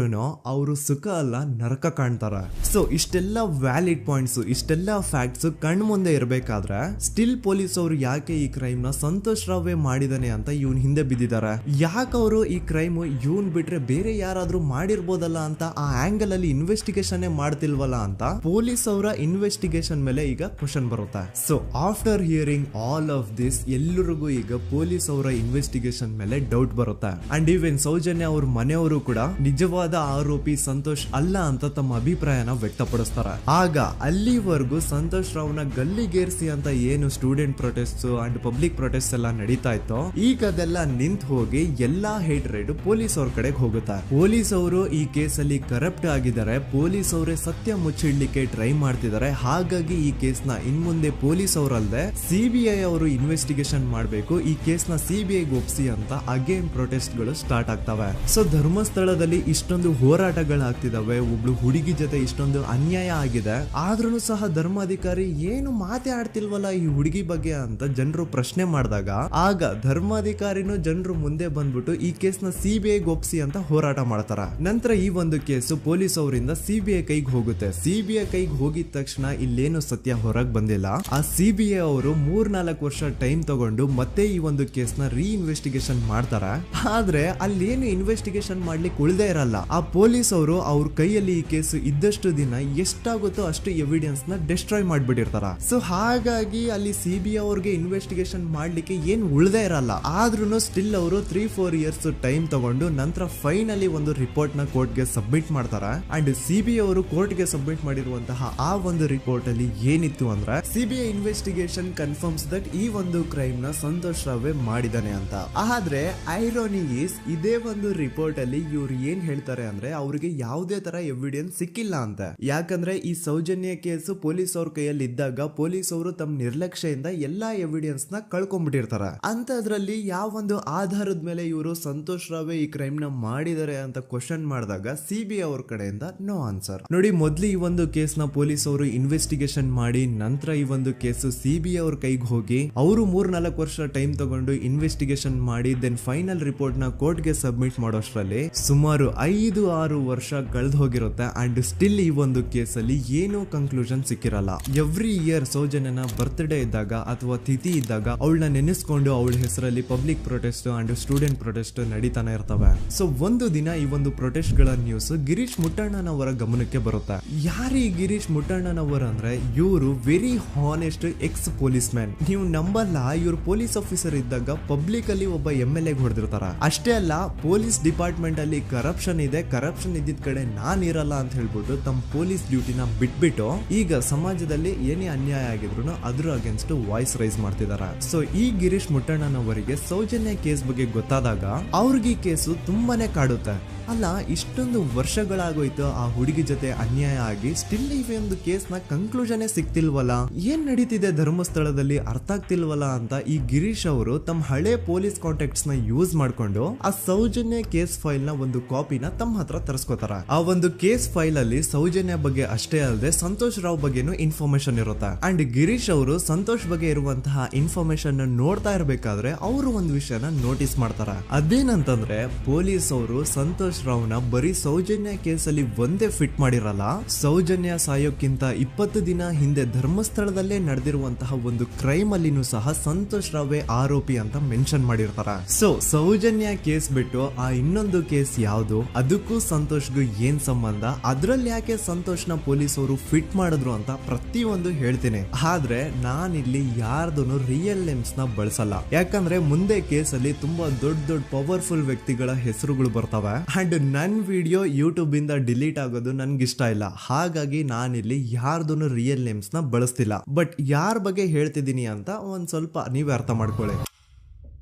ಅವರು ಸುಖ ಅಲ್ಲ ನರಕ ಕಾಣ್ತಾರ. ಸೊ ಇಷ್ಟೆಲ್ಲ ವ್ಯಾಲಿಡ್ ಪಾಯಿಂಟ್ಸ್, ಇಷ್ಟೆಲ್ಲ ಫ್ಯಾಕ್ಟ್ಸ್ ಕಣ್ ಮುಂದೆ ಇರಬೇಕಾದ್ರೆ ಸ್ಟಿಲ್ ಪೊಲೀಸ್ ಅವರು ಯಾಕೆ ಈ ಕ್ರೈಮ್ ನ ಸಂತೋಷ್ ರಾವೇ ಮಾಡಿದಾನೆ ಅಂತ ಇವನ್ ಹಿಂದೆ ಬಿದ್ದಿದ್ದಾರೆ. ಯಾಕೆ ಅವರು ಈ ಕ್ರೈಮ್ ಇವನ್ ಬಿಟ್ರೆ ಬೇರೆ ಯಾರಾದ್ರೂ ಮಾಡಿರ್ಬೋದಲ್ಲ ಅಂತ ಆ ಆಂಗಲ್ ಅಲ್ಲಿ ಇನ್ವೆಸ್ಟಿಗೇಷನ್ ಮಾಡ್ತಿಲ್ವಲ್ಲ ಅಂತ ಪೊಲೀಸ್ ಅವರ ಇನ್ವೆಸ್ಟಿಗೇಷನ್ ಮೇಲೆ ಈಗ ಕ್ವಶನ್ ಬರುತ್ತೆ. So after hearing all of this, ಎಲ್ಲರಿಗೂ ಈಗ ಪೊಲೀಸ್ ಅವರ ಇನ್ವೆಸ್ಟಿಗೇಷನ್ ಇನ್ವೆಸ್ಟಿಗೇಷನ್ ಮೇಲೆ ಡೌಟ್ ಬರುತ್ತೆ. ಅಂಡ್ ಈವನ್ ಸೌಜನ್ಯ ಅವ್ರ ಮನೆಯವರು ಕೂಡ ನಿಜವಾದ ಆರೋಪಿ ಸಂತೋಷ್ ಅಲ್ಲ ಅಂತ ತಮ್ಮ ಅಭಿಪ್ರಾಯನ ವ್ಯಕ್ತಪಡಿಸ್ತಾರೆ. ಆಗ ಅಲ್ಲಿವರೆಗೂ ಸಂತೋಷ್ ರಾವ್ನ ಗಲ್ಲಿಗೇರಿಸಿ ಅಂತ ಏನು student protest and public protest ಎಲ್ಲ ನಡೀತಾ ಇತ್ತು, ಈಗ ಅದೆಲ್ಲ ನಿಂತು ಹೋಗಿ ಎಲ್ಲಾ ಹೇಟ್ರೇಡ್ ಪೊಲೀಸ್ ಅವ್ರ ಕಡೆಗೆ ಹೋಗುತ್ತೆ. ಪೊಲೀಸ್ ಅವರು ಈ ಕೇಸಲ್ಲಿ ಕರಪ್ಟ್ ಆಗಿದ್ದಾರೆ, ಪೊಲೀಸ್ ಅವರೇ ಸತ್ಯ ಮುಚ್ಚಿಡ್ಲಿಕ್ಕೆ ಟ್ರೈ ಮಾಡ್ತಿದ್ದಾರೆ. ಹಾಗಾಗಿ ಈ ಕೇಸ್ ನ ಇನ್ಮುಂದೆ ಪೊಲೀಸ್ ಅವರಲ್ಲದೆ ಸಿಬಿಐ ಅವರು ಇನ್ವೆಸ್ಟಿಗೇಷನ್ ಮಾಡಬೇಕು, ಈ ಕೇಸ್ ನ ಸಿಬಿಐ ಒಪ್ಸಿ ಅಂತ ಅಗೇನ್ ಪ್ರೊಟೆಸ್ಟ್ ಗಳು ಸ್ಟಾರ್ಟ್ ಆಗ್ತವೆ. ಸೊ ಧರ್ಮಸ್ಥಳದಲ್ಲಿ ಇಷ್ಟೊಂದು ಹೋರಾಟಗಳಾಗ್ತಿದಾವೆ, ಒಬ್ಳು ಹುಡುಗಿ ಜೊತೆ ಇಷ್ಟೊಂದು ಅನ್ಯಾಯ ಆಗಿದೆ, ಆದ್ರೂ ಸಹ ಧರ್ಮಾಧಿಕಾರಿ ಏನು ಮಾತೇ ಆಡ್ತಿಲ್ವಲ್ಲ ಈ ಹುಡುಗಿ ಬಗ್ಗೆ ಅಂತ ಜನರು ಪ್ರಶ್ನೆ ಮಾಡಿದಾಗ ಆಗ ಧರ್ಮಾಧಿಕಾರಿನೂ ಜನರು ಮುಂದೆ ಬಂದ್ಬಿಟ್ಟು ಈ ಕೇಸ್ ನ ಸಿಬಿಐ ಒಪ್ಸಿ ಅಂತ ಹೋರಾಟ ಮಾಡ್ತಾರ. ನಂತರ ಈ ಒಂದು ಕೇಸು ಪೊಲೀಸ್ ಅವರಿಂದ ಸಿಬಿಐ ಕೈಗೆ ಹೋಗುತ್ತೆ. ಸಿಬಿಐ ಕೈಗೆ ಹೋಗಿದ ತಕ್ಷಣ ಇಲ್ಲೇನು ಸತ್ಯ ಹೊರಗೆ ಬಂದಿಲ್ಲ. ಆ ಸಿಬಿಐ ಅವರು 3-4 ವರ್ಷ ಟೈಮ್ ತಗೊಂಡು ಮತ್ತೆ ಈ ಒಂದು ಕೇಸ್ ನ ರೀ ಇನ್ವೆಸ್ಟಿಗೇಷನ್ ಮಾಡ್ತಾರ. ಆದ್ರೆ ಅಲ್ಲೇನು ಇನ್ವೆಸ್ಟಿಗೇಷನ್ ಮಾಡ್ಲಿಕ್ಕೆ ಉಳ್ದೇ ಇರಲ್ಲ. ಆ ಪೊಲೀಸ್ ಅವರು ಅವ್ರ ಕೈಯಲ್ಲಿ ಈ ಕೇಸು ಇದ್ದಷ್ಟು ದಿನ ಎಷ್ಟಾಗುತ್ತೋ ಅಷ್ಟು ಎವಿಡೆನ್ಸ್ ನ ಡಿಸ್ಟ್ರಾಯ್ ಮಾಡ್ಬಿಟ್ಟಿರ್ತಾರ. ಸೊ ಹಾಗಾಗಿ ಅಲ್ಲಿ ಸಿಬಿಐ ಅವ್ರಿಗೆ ಇನ್ವೆಸ್ಟಿಗೇಷನ್ ಮಾಡ್ಲಿಕ್ಕೆ ಏನ್ ಉಳ್ದೇ ಇರಲ್ಲ. ಆದ್ರೂ ಸ್ಟಿಲ್ ಅವರು 3-4 ಇಯರ್ಸ್ ಟೈಮ್ ತಗೊಂಡು ನಂತರ ಫೈನಲಿ ಒಂದು ರಿಪೋರ್ಟ್ ನ ಕೋರ್ಟ್ ಗೆ ಸಬ್ಮಿಟ್ ಮಾಡ್ತಾರ. ಅಂಡ್ ಸಿಬಿಐ ಅವರು ಕೋರ್ಟ್ ಗೆ ಸಬ್ಮಿಟ್ ಮಾಡಿರುವಂತಹ ಆ ಒಂದು ರಿಪೋರ್ಟ್ ಅಲ್ಲಿ ಏನಿತ್ತು ಅಂದ್ರೆ ಸಿಬಿಐ ಇನ್ವೆಸ್ಟಿಗೇಷನ್ ಕನ್ಫರ್ಮ್ಸ್ ದಟ್ ಈ ಒಂದು ಕ್ರೈಮ್ ನ ಸಂತೋಷ್ ರಾವ್ ಮಾಡಿದಾನೆ ಅಂತ. ಆದ್ರೆ ಐರಾನಿ ಈಸ್ ಇದೇ ಒಂದು ರಿಪೋರ್ಟ್ ಅಲ್ಲಿ ಇವ್ರು ಏನ್ ಹೇಳ್ತಾರೆ ಅಂದ್ರೆ ಅವ್ರಿಗೆ ಯಾವುದೇ ತರ ಎವಿಡೆನ್ಸ್ ಸಿಕ್ಕಿಲ್ಲ ಅಂತ. ಯಾಕಂದ್ರೆ ಈ ಸೌಜನ್ಯ ಕೇಸ್ ಪೊಲೀಸ್ ಅವ್ರ ಕೈಯಲ್ಲಿ ಇದ್ದಾಗ ಪೊಲೀಸ್ ಅವರು ತಮ್ಮ ನಿರ್ಲಕ್ಷ್ಯದಿಂದ ಎಲ್ಲಾ ಎವಿಡೆನ್ಸ್ ನ ಕಳ್ಕೊಂಡ್ಬಿಟ್ಟಿರ್ತಾರ. ಅಂತದ್ರಲ್ಲಿ ಯಾವ ಒಂದು ಆಧಾರದ ಮೇಲೆ ಇವರು ಸಂತೋಷ್ ರಾವ್ ಈ ಕ್ರೈಮ್ ನ ಮಾಡಿದ್ದಾರೆ ಅಂತ ಕ್ವಶನ್ ಮಾಡಿದಾಗ ಸಿಬಿಐ ಅವ್ರ ಕಡೆಯಿಂದ ನೋ ಆನ್ಸರ್. ನೋಡಿ, ಮೊದ್ಲು ಈ ಒಂದು ಕೇಸ್ ನ ಪೊಲೀಸ್ ಅವರು ಇನ್ವೆಸ್ಟಿಗೇಷನ್ ಮಾಡಿ ನಂತರ ಈ ಒಂದು ಕೇಸು ಸಿಬಿಐ ಅವ್ರ ಕೈಗೆ ಹೋಗಿ ಅವರು 3-4 ವರ್ಷ ಟೈಮ್ ತಗೊಂಡು ಇನ್ವೆಸ್ಟಿಗೇಷನ್ ಮಾಡಿ ದೆನ್ ಫೈನಲ್ ರಿಪೋರ್ಟ್ ನ ಕೋರ್ಟ್ ಗೆ ಸಬ್ಮಿಟ್ ಮಾಡೋಷ್ಟ್ರಲ್ಲಿ ಸುಮಾರು 5-6 ವರ್ಷ ಕಳೆದು ಹೋಗಿರುತ್ತೆ. ಅಂಡ್ ಸ್ಟಿಲ್ ಈ ಒಂದು ಕೇಸ್ ಅಲ್ಲಿ ಏನೂ ಕನ್ಕ್ಲೂಷನ್ ಸಿಕ್ಕಿರಲ್ಲ. ಎವ್ರಿ ಇಯರ್ ಸೌಜನ್ಯನ ಬರ್ತ್ಡೇ ಇದ್ದಾಗ ಅಥವಾ ತಿಥಿ ಇದ್ದಾಗ ಅವಳನ್ನ ನೆನೆಸ್ಕೊಂಡು ಅವಳ ಹೆಸರಲ್ಲಿ public protest and student protest ನಡೀತಾನೆ ಇರ್ತವೆ. ಸೊ ಒಂದು ದಿನ ಈ ಒಂದು ಪ್ರೊಟೆಸ್ಟ್ ಗಳ ನ್ಯೂಸ್ ಗಿರೀಶ್ ಮುಟ್ಟಣ್ಣನವರ ಗಮನಕ್ಕೆ ಬರುತ್ತೆ. ಯಾರೀ ಗಿರೀಶ್ ಮುಟ್ಟಣ್ಣನವರ ಅಂದ್ರೆ ಇವರು very honest X police man. ನೀವು ನಂಬಲ್ಲ, ಇವ್ರು ಪೊಲೀಸ್ ಆಫೀಸರ್ ಇದ್ದಾಗ ಪಬ್ಲಿಕ್ ಅಲ್ಲಿ ಒಬ್ಬ MLA ಹೊಡೆದಿರ್ತಾರ. ಅಷ್ಟೇ ಅಲ್ಲ, ಪೊಲೀಸ್ ಡಿಪಾರ್ಟ್ಮೆಂಟ್ ಅಲ್ಲಿ ಕರಪ್ಷನ್ ಇದೆ, ಕರಪ್ಷನ್ ಇದ್ದಿದ್ ಕಡೆ ನಾನ್ ಇರಲ್ಲ ಅಂತ ಹೇಳ್ಬಿಟ್ಟು ತಮ್ಮ ಪೊಲೀಸ್ ಡ್ಯೂಟಿನ ಬಿಟ್ಬಿಟ್ಟು ಈಗ ಸಮಾಜದಲ್ಲಿ ಏನೇ ಅನ್ಯಾಯ ಆಗಿದ್ರು ಅದ್ರ ಅಗೇನ್ಸ್ಟ್ ವಾಯ್ಸ್ ರೈಸ್ ಮಾಡ್ತಿದಾರ. ಸೊ ಈ ಗಿರೀಶ್ ಮುಟ್ಟಣ್ಣನವರಿಗೆ ಸೌಜನ್ಯ ಕೇಸ್ ಬಗ್ಗೆ ಗೊತ್ತಾದಾಗ ಅವ್ರಿಗೆ ಈ ಕೇಸು ತುಂಬಾನೇ ಕಾಡುತ್ತೆ. ಅಲ್ಲ, ಇಷ್ಟೊಂದು ವರ್ಷಗಳಾಗೋಯ್ತು ಆ ಹುಡುಗಿ ಜೊತೆ ಅನ್ಯಾಯ ಆಗಿ, ಸ್ಟಿಲ್ ಈ ಒಂದು ಕೇಸ್ ನ ಕನ್ಕ್ಲೂಷನ್ ಸಿಕ್ತಿಲ್ವಲ್ಲ, ಏನ್ ನಡೀತಿದೆ ಧರ್ಮಸ್ಥಳದಲ್ಲಿ ಅರ್ಥ ಆಗ್ತಿಲ್ವಲ್ಲ ಅಂತ ಈ ಗಿರೀಶ್ ಅವರು ತಮ್ಮ ಹಳೆ ಪೊಲೀಸ್ ಕಾಂಟ್ಯಾಕ್ಟ್ಸ್ ನ ಯೂಸ್ ಮಾಡ್ಕೊಂಡು ಆ ಸೌಜನ್ಯ ಕೇಸ್ ಫೈಲ್ ನ ಒಂದು ಕಾಪಿನ ತಮ್ಮ ಹತ್ರ ತರಿಸ್ಕೋತಾರ. ಆ ಒಂದು ಕೇಸ್ ಫೈಲ್ ಅಲ್ಲಿ ಸೌಜನ್ಯ ಬಗ್ಗೆ ಅಷ್ಟೇ ಅಲ್ಲದೆ ಸಂತೋಷ್ ರಾವ್ ಬಗ್ಗೆನೂ ಇನ್ಫಾರ್ಮೇಶನ್ ಇರುತ್ತೆ. ಅಂಡ್ ಗಿರೀಶ್ ಅವರು ಸಂತೋಷ್ ಬಗ್ಗೆ ಇರುವಂತಹ ಇನ್ಫಾರ್ಮೇಶನ್ ನೋಡ್ತಾ ಇರ್ಬೇಕಾದ್ರೆ ಅವರು ಒಂದು ವಿಷಯನ ನೋಟಿಸ್ ಮಾಡ್ತಾರ. ಅದೇನಂತಂದ್ರೆ ಪೊಲೀಸ್ ಅವರು ಸಂತೋಷ್ ರಾವ್ನ ಬರೀ ಸೌಜನ್ಯ ಕೇಸಲ್ಲಿ ಒಂದೇ ಫಿಟ್ ಮಾಡಿರಲ್ಲ, ಸೌಜನ್ಯ ಸಾಯೋಕ್ಕಿಂತ 20 ದಿನ ಹಿಂದೆ ಧರ್ಮಸ್ಥಳದಲ್ಲೇ ನಡೆದಿರುವಂತಹ ಒಂದು ಕ್ರೈಮ್ ಅಲ್ಲಿನೂ ಸಹ ಸಂತೋಷ್ ರಾವ್ ಆರೋಪಿ ಅಂತ ಮೆನ್ಷನ್ ಮಾಡಿರ್ತಾರ. ಸೊ ಸೌಜನ್ಯ ಕೇಸ್ ಬಿಟ್ಟು ಆ ಇನ್ನೊಂದು ಕೇಸ್ ಯಾವುದು, ಅದಕ್ಕೂ ಸಂತೋಷ್ಗೂ ಏನ್ ಸಂಬಂಧ, ಅದ್ರಲ್ಲಿ ಯಾಕೆ ಸಂತೋಷ್ನ ಪೊಲೀಸ್ ಅವರು ಫಿಟ್ ಮಾಡಿದ್ರು ಅಂತ ಪ್ರತಿಯೊಂದು ಹೇಳ್ತೀನಿ. ಆದ್ರೆ ನಾನಿಲ್ಲಿ ಯಾರ್ದು ರಿಯಲ್ ನೇಮ್ಸ್ ನ ಬಳಸಲ್ಲ. ಯಾಕಂದ್ರೆ ಮುಂದೆ ಕೇಸಲ್ಲಿ ತುಂಬಾ ದೊಡ್ಡ ಪವರ್ಫುಲ್ ವ್ಯಕ್ತಿಗಳ ಹೆಸರುಗಳು ಬರ್ತವೆ. ಅಂಡ್ ನನ್ ವಿಡಿಯೋ ಯೂಟ್ಯೂಬ್ ಇಂದ ಡಿಲೀಟ್ ಆಗೋದು ನನ್ಗೆ ಇಷ್ಟ ಇಲ್ಲ. ಹಾಗಾಗಿ ನಾನಿಲ್ಲಿ ಯಾರ್ದು ರಿಯಲ್ ನೇಮ್ಸ್ ನ ಬಳಸ್ತಿಲ್ಲ. ಬಟ್ ಯಾರ ಬಗ್ಗೆ ಹೇಳ್ತಿದ್ದೀನಿ ಅಂತ ಒಂದ್ ಸ್ವಲ್ಪ ನೀವೇ ಅರ್ಥ ಮಾಡ್ಕೊಳ್ಳಿ.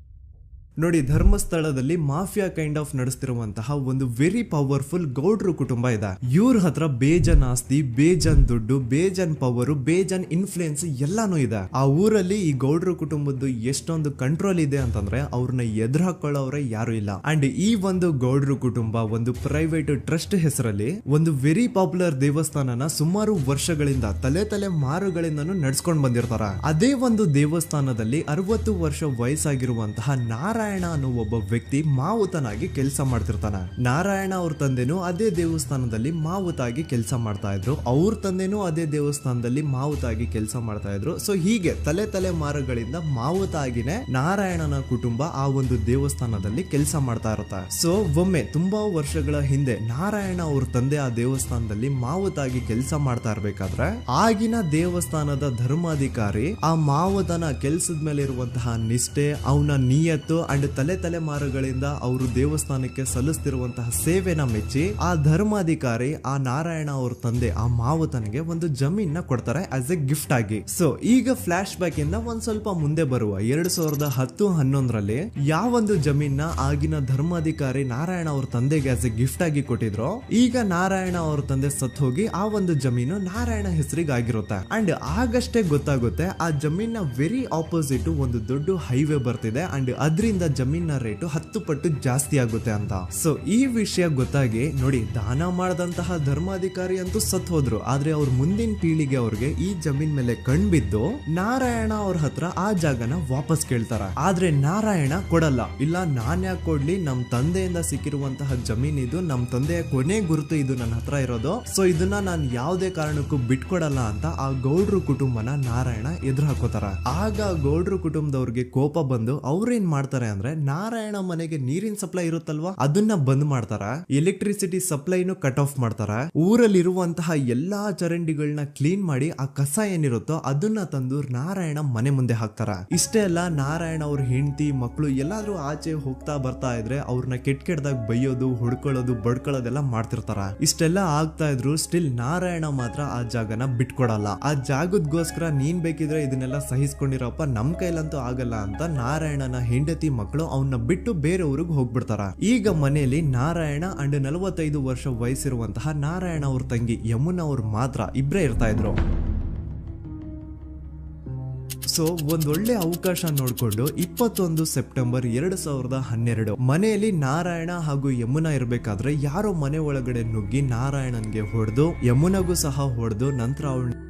ನೋಡಿ, ಧರ್ಮಸ್ಥಳದಲ್ಲಿ ಮಾಫಿಯಾ ಕೈಂಡ್ ಆಫ್ ನಡೆಸ್ತಿರುವಂತಹ ಒಂದು ವೆರಿ ಪವರ್ಫುಲ್ ಗೌಡ್ರು ಕುಟುಂಬ ಇದೆ. ಇವ್ರ ಹತ್ರ ಬೇಜನ್ ಆಸ್ತಿ, ಬೇಜನ್ ದುಡ್ಡು, ಬೇಜನ್ ಪವರ್, ಬೇಜನ್ ಇನ್ಫ್ಲೂಯೆನ್ಸ್ ಎಲ್ಲಾನು ಇದೆ. ಆ ಊರಲ್ಲಿ ಈ ಗೌಡ್ರು ಕುಟುಂಬದ್ದು ಎಷ್ಟೊಂದು ಕಂಟ್ರೋಲ್ ಇದೆ ಅಂತಂದ್ರೆ ಅವ್ರನ್ನ ಎದುರು ಹಾಕೊಳ್ಳೋರೆ ಯಾರು ಇಲ್ಲ. ಅಂಡ್ ಈ ಒಂದು ಗೌಡ್ರು ಕುಟುಂಬ ಒಂದು ಪ್ರೈವೇಟ್ ಟ್ರಸ್ಟ್ ಹೆಸರಲ್ಲಿ ಒಂದು ವೆರಿ ಪಾಪ್ಯುಲರ್ ದೇವಸ್ಥಾನನ ಸುಮಾರು ವರ್ಷಗಳಿಂದ ತಲೆ ಮಾರುಗಳಿಂದನೂ ನಡ್ಸ್ಕೊಂಡ್ ಬಂದಿರ್ತಾರ. ಅದೇ ಒಂದು ದೇವಸ್ಥಾನದಲ್ಲಿ 60 ವರ್ಷ ವಯಸ್ಸಾಗಿರುವಂತಹ ನಾರಾಯಣ ಅನ್ನೋ ಒಬ್ಬ ವ್ಯಕ್ತಿ ಮಾವುತನಾಗಿ ಕೆಲಸ ಮಾಡ್ತಿರ್ತಾನೆ. ನಾರಾಯಣ ಅವ್ರ ತಂದೆನೂ ಅದೇ ದೇವಸ್ಥಾನದಲ್ಲಿ ಮಾವುತಾಗಿ ಕೆಲಸ ಮಾಡ್ತಾ ಇದ್ರು, ಅವ್ರ ತಂದೆನೂ ಅದೇ ದೇವಸ್ಥಾನದಲ್ಲಿ ಮಾವುತಾಗಿ ಕೆಲಸ ಮಾಡ್ತಾ ಇದ್ರು. ಸೊ ಹೀಗೆ ತಲೆ ಮಾರುಗಳಿಂದ ಮಾವುತಾಗಿನೇ ನಾರಾಯಣನ ಕುಟುಂಬ ಆ ಒಂದು ದೇವಸ್ಥಾನದಲ್ಲಿ ಕೆಲಸ ಮಾಡ್ತಾ ಇರುತ್ತೆ. ಸೊ ಒಮ್ಮೆ ತುಂಬಾ ವರ್ಷಗಳ ಹಿಂದೆ ನಾರಾಯಣ ಅವ್ರ ತಂದೆ ಆ ದೇವಸ್ಥಾನದಲ್ಲಿ ಮಾವುತಾಗಿ ಕೆಲಸ ಮಾಡ್ತಾ ಇರ್ಬೇಕಾದ್ರೆ ಆಗಿನ ದೇವಸ್ಥಾನದ ಧರ್ಮಾಧಿಕಾರಿ ಆ ಮಾವುತನ ಕೆಲ್ಸದ ಮೇಲೆ ಇರುವಂತಹ ನಿಷ್ಠೆ, ಅವನ ನಿಯತ್ತು ಅಂಡ್ ತಲೆಮಾರುಗಳಿಂದ ಅವರು ದೇವಸ್ಥಾನಕ್ಕೆ ಸಲ್ಲಿಸ್ತಿರುವಂತಹ ಸೇವೆನ ಮೆಚ್ಚಿ ಆ ಧರ್ಮಾಧಿಕಾರಿ ಆ ನಾರಾಯಣ ಅವ್ರ ತಂದೆ ಆ ಮಾವುತನಿಗೆ ಒಂದು ಜಮೀನ್ ಕೊಡ್ತಾರೆ ಆಸ್ ಎ ಗಿಫ್ಟ್ ಆಗಿ. ಸೊ ಈಗ ಫ್ಲಾಶ್ ಬ್ಯಾಕ್ ಇಂದ ಒಂದ್ ಸ್ವಲ್ಪ ಮುಂದೆ ಬರುವ 2010-11ರಲ್ಲಿ ಯಾವೊಂದು ಜಮೀನ ಆಗಿನ ಧರ್ಮಾಧಿಕಾರಿ ನಾರಾಯಣ ಅವ್ರ ತಂದೆಗೆ ಆಸ್ ಎ ಗಿಫ್ಟ್ ಆಗಿ ಕೊಟ್ಟಿದ್ರು, ಈಗ ನಾರಾಯಣ ಅವ್ರ ತಂದೆ ಸತ್ ಹೋಗಿ ಆ ಒಂದು ಜಮೀನು ನಾರಾಯಣ ಹೆಸರಿಗೆ ಆಗಿರುತ್ತೆ. ಅಂಡ್ ಆಗಷ್ಟೇ ಗೊತ್ತಾಗುತ್ತೆ ಆ ಜಮೀನ ವೆರಿ ಆಪೋಸಿಟ್ ಒಂದು ದೊಡ್ಡ ಹೈವೇ ಬರ್ತಿದೆ ಅಂಡ್ ಅದರಿಂದ ಜಮೀನ ರೇಟು 10 ಪಟ್ಟು ಜಾಸ್ತಿ ಆಗುತ್ತೆ ಅಂತ. ಸೊ ಈ ವಿಷಯ ಗೊತ್ತಾಗಿ ನೋಡಿ ದಾನ ಮಾಡದಂತಹ ಧರ್ಮಾಧಿಕಾರಿ ಅಂತೂ ಸತ್ ಹೋದ್ರು, ಆದ್ರೆ ಅವ್ರ ಮುಂದಿನ ಪೀಳಿಗೆ ಅವ್ರಿಗೆ ಈ ಜಮೀನ್ ಮೇಲೆ ಕಣ್ಬಿದ್ದು ನಾರಾಯಣ ಅವ್ರ ಹತ್ರ ಆ ಜಾಗನ ವಾಪಸ್ ಕೇಳ್ತಾರ. ಆದ್ರೆ ನಾರಾಯಣ ಕೊಡಲ್ಲ. ಇಲ್ಲ ನಾನ್ ಯಾಕೆ ಕೊಡ್ಲಿ, ನಮ್ ತಂದೆಯಿಂದ ಸಿಕ್ಕಿರುವಂತಹ ಜಮೀನ್ ಇದು, ನಮ್ ತಂದೆಯ ಕೊನೆ ಗುರುತು ಇದು ನನ್ನ ಹತ್ರ ಇರೋದು, ಸೊ ಇದನ್ನ ನಾನ್ ಯಾವುದೇ ಕಾರಣಕ್ಕೂ ಬಿಟ್ಕೊಡಲ್ಲ ಅಂತ ಆ ಗೌಡ್ರು ಕುಟುಂಬನ ನಾರಾಯಣ ಎದುರು ಹಾಕೋತಾರ. ಆಗ ಗೌಡ್ರು ಕುಟುಂಬದವ್ರಿಗೆ ಕೋಪ ಬಂದು ಅವ್ರೇನ್ ಮಾಡ್ತಾರೆ ಅಂದ್ರೆ ನಾರಾಯಣ ಮನೆಗೆ ನೀರಿನ ಸಪ್ಲೈ ಇರುತ್ತಲ್ವಾ ಅದನ್ನ ಬಂದ್ ಮಾಡ್ತಾರ, ಎಲೆಕ್ಟ್ರಿಸಿಟಿ ಸಪ್ಲೈನು ಕಟ್ ಆಫ್ ಮಾಡ್ತಾರ, ಊರಲ್ಲಿರುವಂತಹ ಎಲ್ಲಾ ಚರಂಡಿಗಳನ್ನ ಕ್ಲೀನ್ ಮಾಡಿ ಆ ಕಸ ಏನಿರುತ್ತೋ ಅದನ್ನ ತಂದು ನಾರಾಯಣ ಮನೆ ಮುಂದೆ ಹಾಕ್ತಾರ. ಇಷ್ಟೇ ಅಲ್ಲ, ನಾರಾಯಣ ಅವ್ರ ಹೆಂಡತಿ ಮಕ್ಕಳು ಎಲ್ಲಾದ್ರೂ ಆಚೆ ಹೋಗ್ತಾ ಬರ್ತಾ ಇದ್ರೆ ಅವ್ರನ್ನ ಕೆಟ್ಟದಾಗ ಬೈಯೋದು, ಹೊಡ್ಕೊಳ್ಳೋದು, ಬಡ್ಕೊಳ್ಳೋದೆಲ್ಲ ಮಾಡ್ತಿರ್ತಾರ. ಇಷ್ಟೆಲ್ಲ ಆಗ್ತಾ ಇದ್ರು ಸ್ಟಿಲ್ ನಾರಾಯಣ ಮಾತ್ರ ಆ ಜಾಗನ ಬಿಟ್ಕೊಡಲ್ಲ. ಆ ಜಾಗದ್ಗೋಸ್ಕರ ನೀನ್ ಬೇಕಿದ್ರೆ ಇದನ್ನೆಲ್ಲ ಸಹಿಸ್ಕೊಂಡಿರಪ್ಪ, ನಮ್ ಕೈಲಂತೂ ಆಗಲ್ಲ ಅಂತ ನಾರಾಯಣನ ಹೆಂಡತಿ ಮಕ್ಕಳು ಅವನ್ನ ಬಿಟ್ಟು ಬೇರೆ ಊರಿಗೆ ಹೋಗ್ಬಿಡ್ತಾರ. ಈಗ ಮನೆಯಲ್ಲಿ ನಾರಾಯಣ ಅಂಡ್ 45 ವರ್ಷ ವಯಸ್ಸಿರುವಂತಹ ನಾರಾಯಣ ಅವ್ರ ತಂಗಿ ಯಮುನಾ ಅವ್ರು ಮಾತ್ರ ಇಬ್ರೇ ಇರ್ತಾ ಇದ್ರು. ಸೊ ಒಂದೊಳ್ಳೆ ಅವಕಾಶ ನೋಡ್ಕೊಂಡು 21 ಸೆಪ್ಟೆಂಬರ್ 2012 ಮನೆಯಲ್ಲಿ ನಾರಾಯಣ ಹಾಗೂ ಯಮುನಾ ಇರ್ಬೇಕಾದ್ರೆ ಯಾರೋ ಮನೆ ಒಳಗಡೆ ನುಗ್ಗಿ ನಾರಾಯಣನ್ಗೆ ಹೊಡೆದು ಯಮುನಾಗೂ ಸಹ ಹೊಡೆದು ನಂತರ ಅವಳು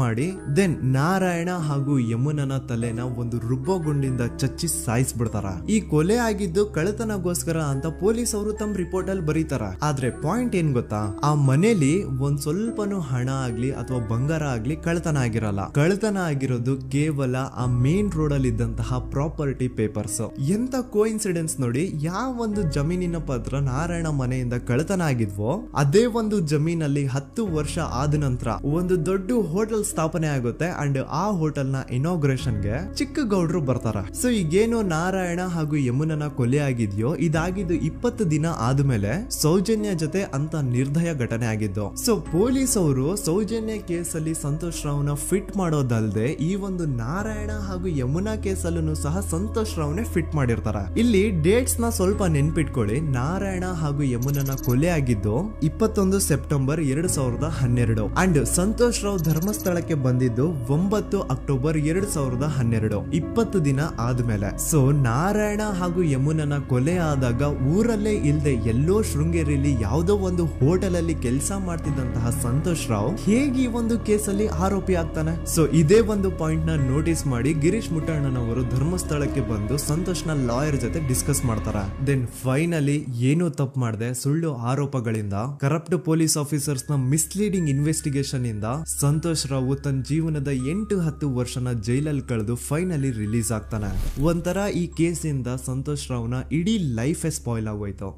ಮಾಡಿ ದೆನ್ ನಾರಾಯಣ ಹಾಗೂ ಯಮುನನ ತಲೆನ ಒಂದು ರುಬ್ಬಗುಂಡಿಂದ ಚಚ್ಚಿ ಸಾಯಿಸ್ಬಿಡ್ತಾರ. ಈ ಕೊಲೆ ಆಗಿದ್ದು ಕಳ್ಳತನಗೋಸ್ಕರ ಅಂತ ಪೊಲೀಸ್ ಅವರು ತಮ್ಮ ರಿಪೋರ್ಟ್ ಅಲ್ಲಿ ಬರೀತಾರ. ಆದ್ರೆ ಪಾಯಿಂಟ್ ಏನ್ ಗೊತ್ತಾ, ಆ ಮನೇಲಿ ಒಂದ್ ಸ್ವಲ್ಪನೂ ಹಣ ಆಗ್ಲಿ ಅಥವಾ ಬಂಗಾರ ಆಗ್ಲಿ ಕಳ್ಳತನ ಆಗಿರಲ್ಲ. ಕಳ್ಳತನ ಆಗಿರೋದು ಕೇವಲ ಆ ಮೇನ್ ರೋಡ್ ಅಲ್ಲಿ ಇದ್ದಂತಹ ಪ್ರಾಪರ್ಟಿ ಪೇಪರ್ಸ್. ಎಂತ ಕೋಇನ್ಸಿಡೆನ್ಸ್ ನೋಡಿ, ಯಾವ ಒಂದು ಜಮೀನಿನ ಪತ್ರ ನಾರಾಯಣ ಮನೆಯಿಂದ ಕಳ್ಳತನ ಆಗಿದ್ವೋ ಅದೇ ಒಂದು ಜಮೀನಲ್ಲಿ 10 ವರ್ಷ ಆದ ನಂತರ ಒಂದು ದೊಡ್ಡ ಹೋಟೆಲ್ ಸ್ಥಾಪನೆ ಆಗುತ್ತೆ ಅಂಡ್ ಆ ಹೋಟೆಲ್ ನ ಇನಾಗ್ರೇಷನ್ ಗೆ ಚಿಕ್ಕ ಗೌಡ್ರು ಬರ್ತಾರ. ಸೊ ಈಗೇನು ನಾರಾಯಣ ಹಾಗೂ ಯಮುನನ ಕೊಲೆ ಆಗಿದ್ಯೋ ಇದಾಗಿದ್ದು 20 ದಿನ ಆದ್ಮೇಲೆ ಸೌಜನ್ಯ ಜೊತೆ ಅಂತ ನಿರ್ದಯ ಘಟನೆ ಆಗಿದ್ದು. ಸೊ ಪೊಲೀಸ್ ಅವರು ಸೌಜನ್ಯ ಕೇಸಲ್ಲಿ ಸಂತೋಷ್ ರಾವ್ನ ಫಿಟ್ ಮಾಡೋದಲ್ದೆ ಈ ಒಂದು ನಾರಾಯಣ ಹಾಗೂ ಯಮುನಾ ಕೇಸಲ್ಲೂ ಸಹ ಸಂತೋಷ್ ರಾವ್ನೆ ಫಿಟ್ ಮಾಡಿರ್ತಾರ. ಇಲ್ಲಿ ಡೇಟ್ಸ್ ನ ಸ್ವಲ್ಪ ನೆನ್ಪಿಟ್ಕೊಳ್ಳಿ. ನಾರಾಯಣ ಹಾಗೂ ಯಮುನನ ಕೊಲೆ ಆಗಿದ್ದು 21 ಸೆಪ್ಟೆಂಬರ್ 2012 ಅಂಡ್ ಸಂತೋಷ್ ರಾವ್ ಧರ್ಮಸ್ಥಳ ಬಂದಿದ್ದು 9 ಅಕ್ಟೋಬರ್ 2012, 20 ದಿನ ಆದ್ಮೇಲೆ. ಸೊ ನಾರಾಯಣ ಹಾಗೂ ಯಮುನನ ಕೊಲೆ ಆದಾಗ ಊರಲ್ಲೇ ಇಲ್ದೆ ಎಲ್ಲೋ ಶೃಂಗೇರಿಯಲ್ಲಿ ಯಾವುದೋ ಒಂದು ಹೋಟೆಲ್ ಅಲ್ಲಿ ಕೆಲಸ ಮಾಡ್ತಿದ್ದಂತಹ ಸಂತೋಷ್ ರಾವ್ ಹೇಗೆ ಈ ಒಂದು ಕೇಸಲ್ಲಿ ಆರೋಪಿ ಆಗ್ತಾನೆ? ಸೊ ಇದೇ ಒಂದು ಪಾಯಿಂಟ್ ನ ನೋಟಿಸ್ ಮಾಡಿ ಗಿರೀಶ್ ಮುಟ್ಟಣ್ಣನವರು ಧರ್ಮಸ್ಥಳಕ್ಕೆ ಬಂದು ಸಂತೋಷ್ ನ ಲಾಯರ್ ಜೊತೆ ಡಿಸ್ಕಸ್ ಮಾಡ್ತಾರ. ದೆನ್ ಫೈನಲಿ ಏನೋ ತಪ್ಪು ಮಾಡದೆ ಸುಳ್ಳು ಆರೋಪಗಳಿಂದ ಕರಪ್ಟ್ ಪೊಲೀಸ್ ಆಫೀಸರ್ಸ್ ನ ಮಿಸ್ಲೀಡಿಂಗ್ ಇನ್ವೆಸ್ಟಿಗೇಷನ್ ಇಂದ ಸಂತೋಷ್ ರಾವ್ ತನ್ನ ಜೀವನದ 8-10 ವರ್ಷನ ಜೈಲಲ್ಲಿ ಕಳೆದು ಫೈನಲಿ ರಿಲೀಸ್ ಆಗ್ತಾನೆ. ಒಂಥರ ಈ ಕೇಸಿಂದ ಸಂತೋಷ್ ರಾವ್ನ ಇಡೀ ಲೈಫ್ ಸ್ಪಾಯ್ಲ್ ಆಗೋಯ್ತು.